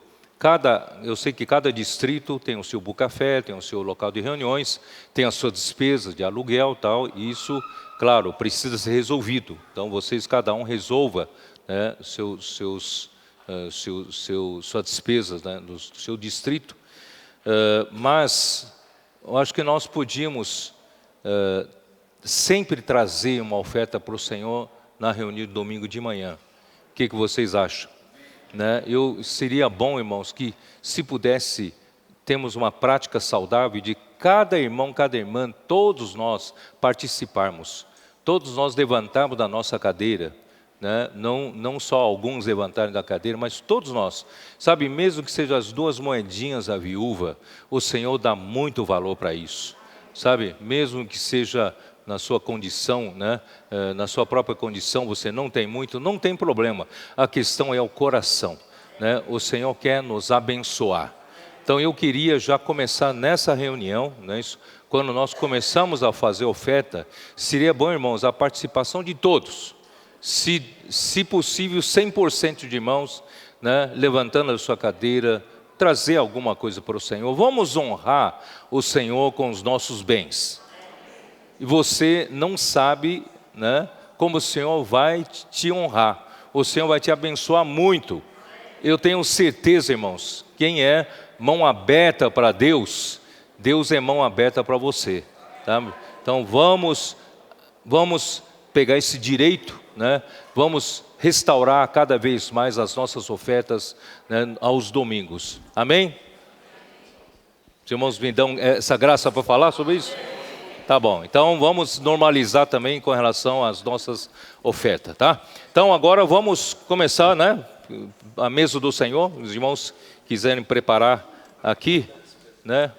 eu sei que cada distrito tem o seu bucafé, tem o seu local de reuniões, tem as suas despesas de aluguel, tal, e isso, claro, precisa ser resolvido. Então vocês, cada um, resolva, né, suas despesas, né, do seu distrito. Mas eu acho que nós podíamos sempre trazer uma oferta para o Senhor na reunião de domingo de manhã. O que vocês acham? Né? Seria bom, irmãos, que se pudesse, termos uma prática saudável de cada irmão, cada irmã, todos nós participarmos, todos nós levantarmos da nossa cadeira, né? Não só alguns levantarem da cadeira, mas todos nós, sabe, mesmo que sejam as 2 moedinhas a viúva, o Senhor dá muito valor para isso, sabe, mesmo que seja na sua condição, né? Na sua própria condição, você não tem muito, não tem problema. A questão é o coração, né? O Senhor quer nos abençoar. Então eu queria já começar nessa reunião, né? Quando nós começamos a fazer oferta, seria bom, irmãos, a participação de todos. Se possível, 100% de irmãos, né? Levantando a sua cadeira, trazer alguma coisa para o Senhor. Vamos honrar o Senhor com os nossos bens. E você não sabe, né, como o Senhor vai te honrar. O Senhor vai te abençoar muito. Eu tenho certeza, irmãos, quem é mão aberta para Deus, Deus é mão aberta para você. Tá? Então vamos pegar esse direito, né? Vamos restaurar cada vez mais as nossas ofertas, né, aos domingos. Amém? Os irmãos me dão essa graça para falar sobre isso? Tá bom, então vamos normalizar também com relação às nossas ofertas, tá? Então agora vamos começar, né? A mesa do Senhor, os irmãos quiserem preparar aqui, né?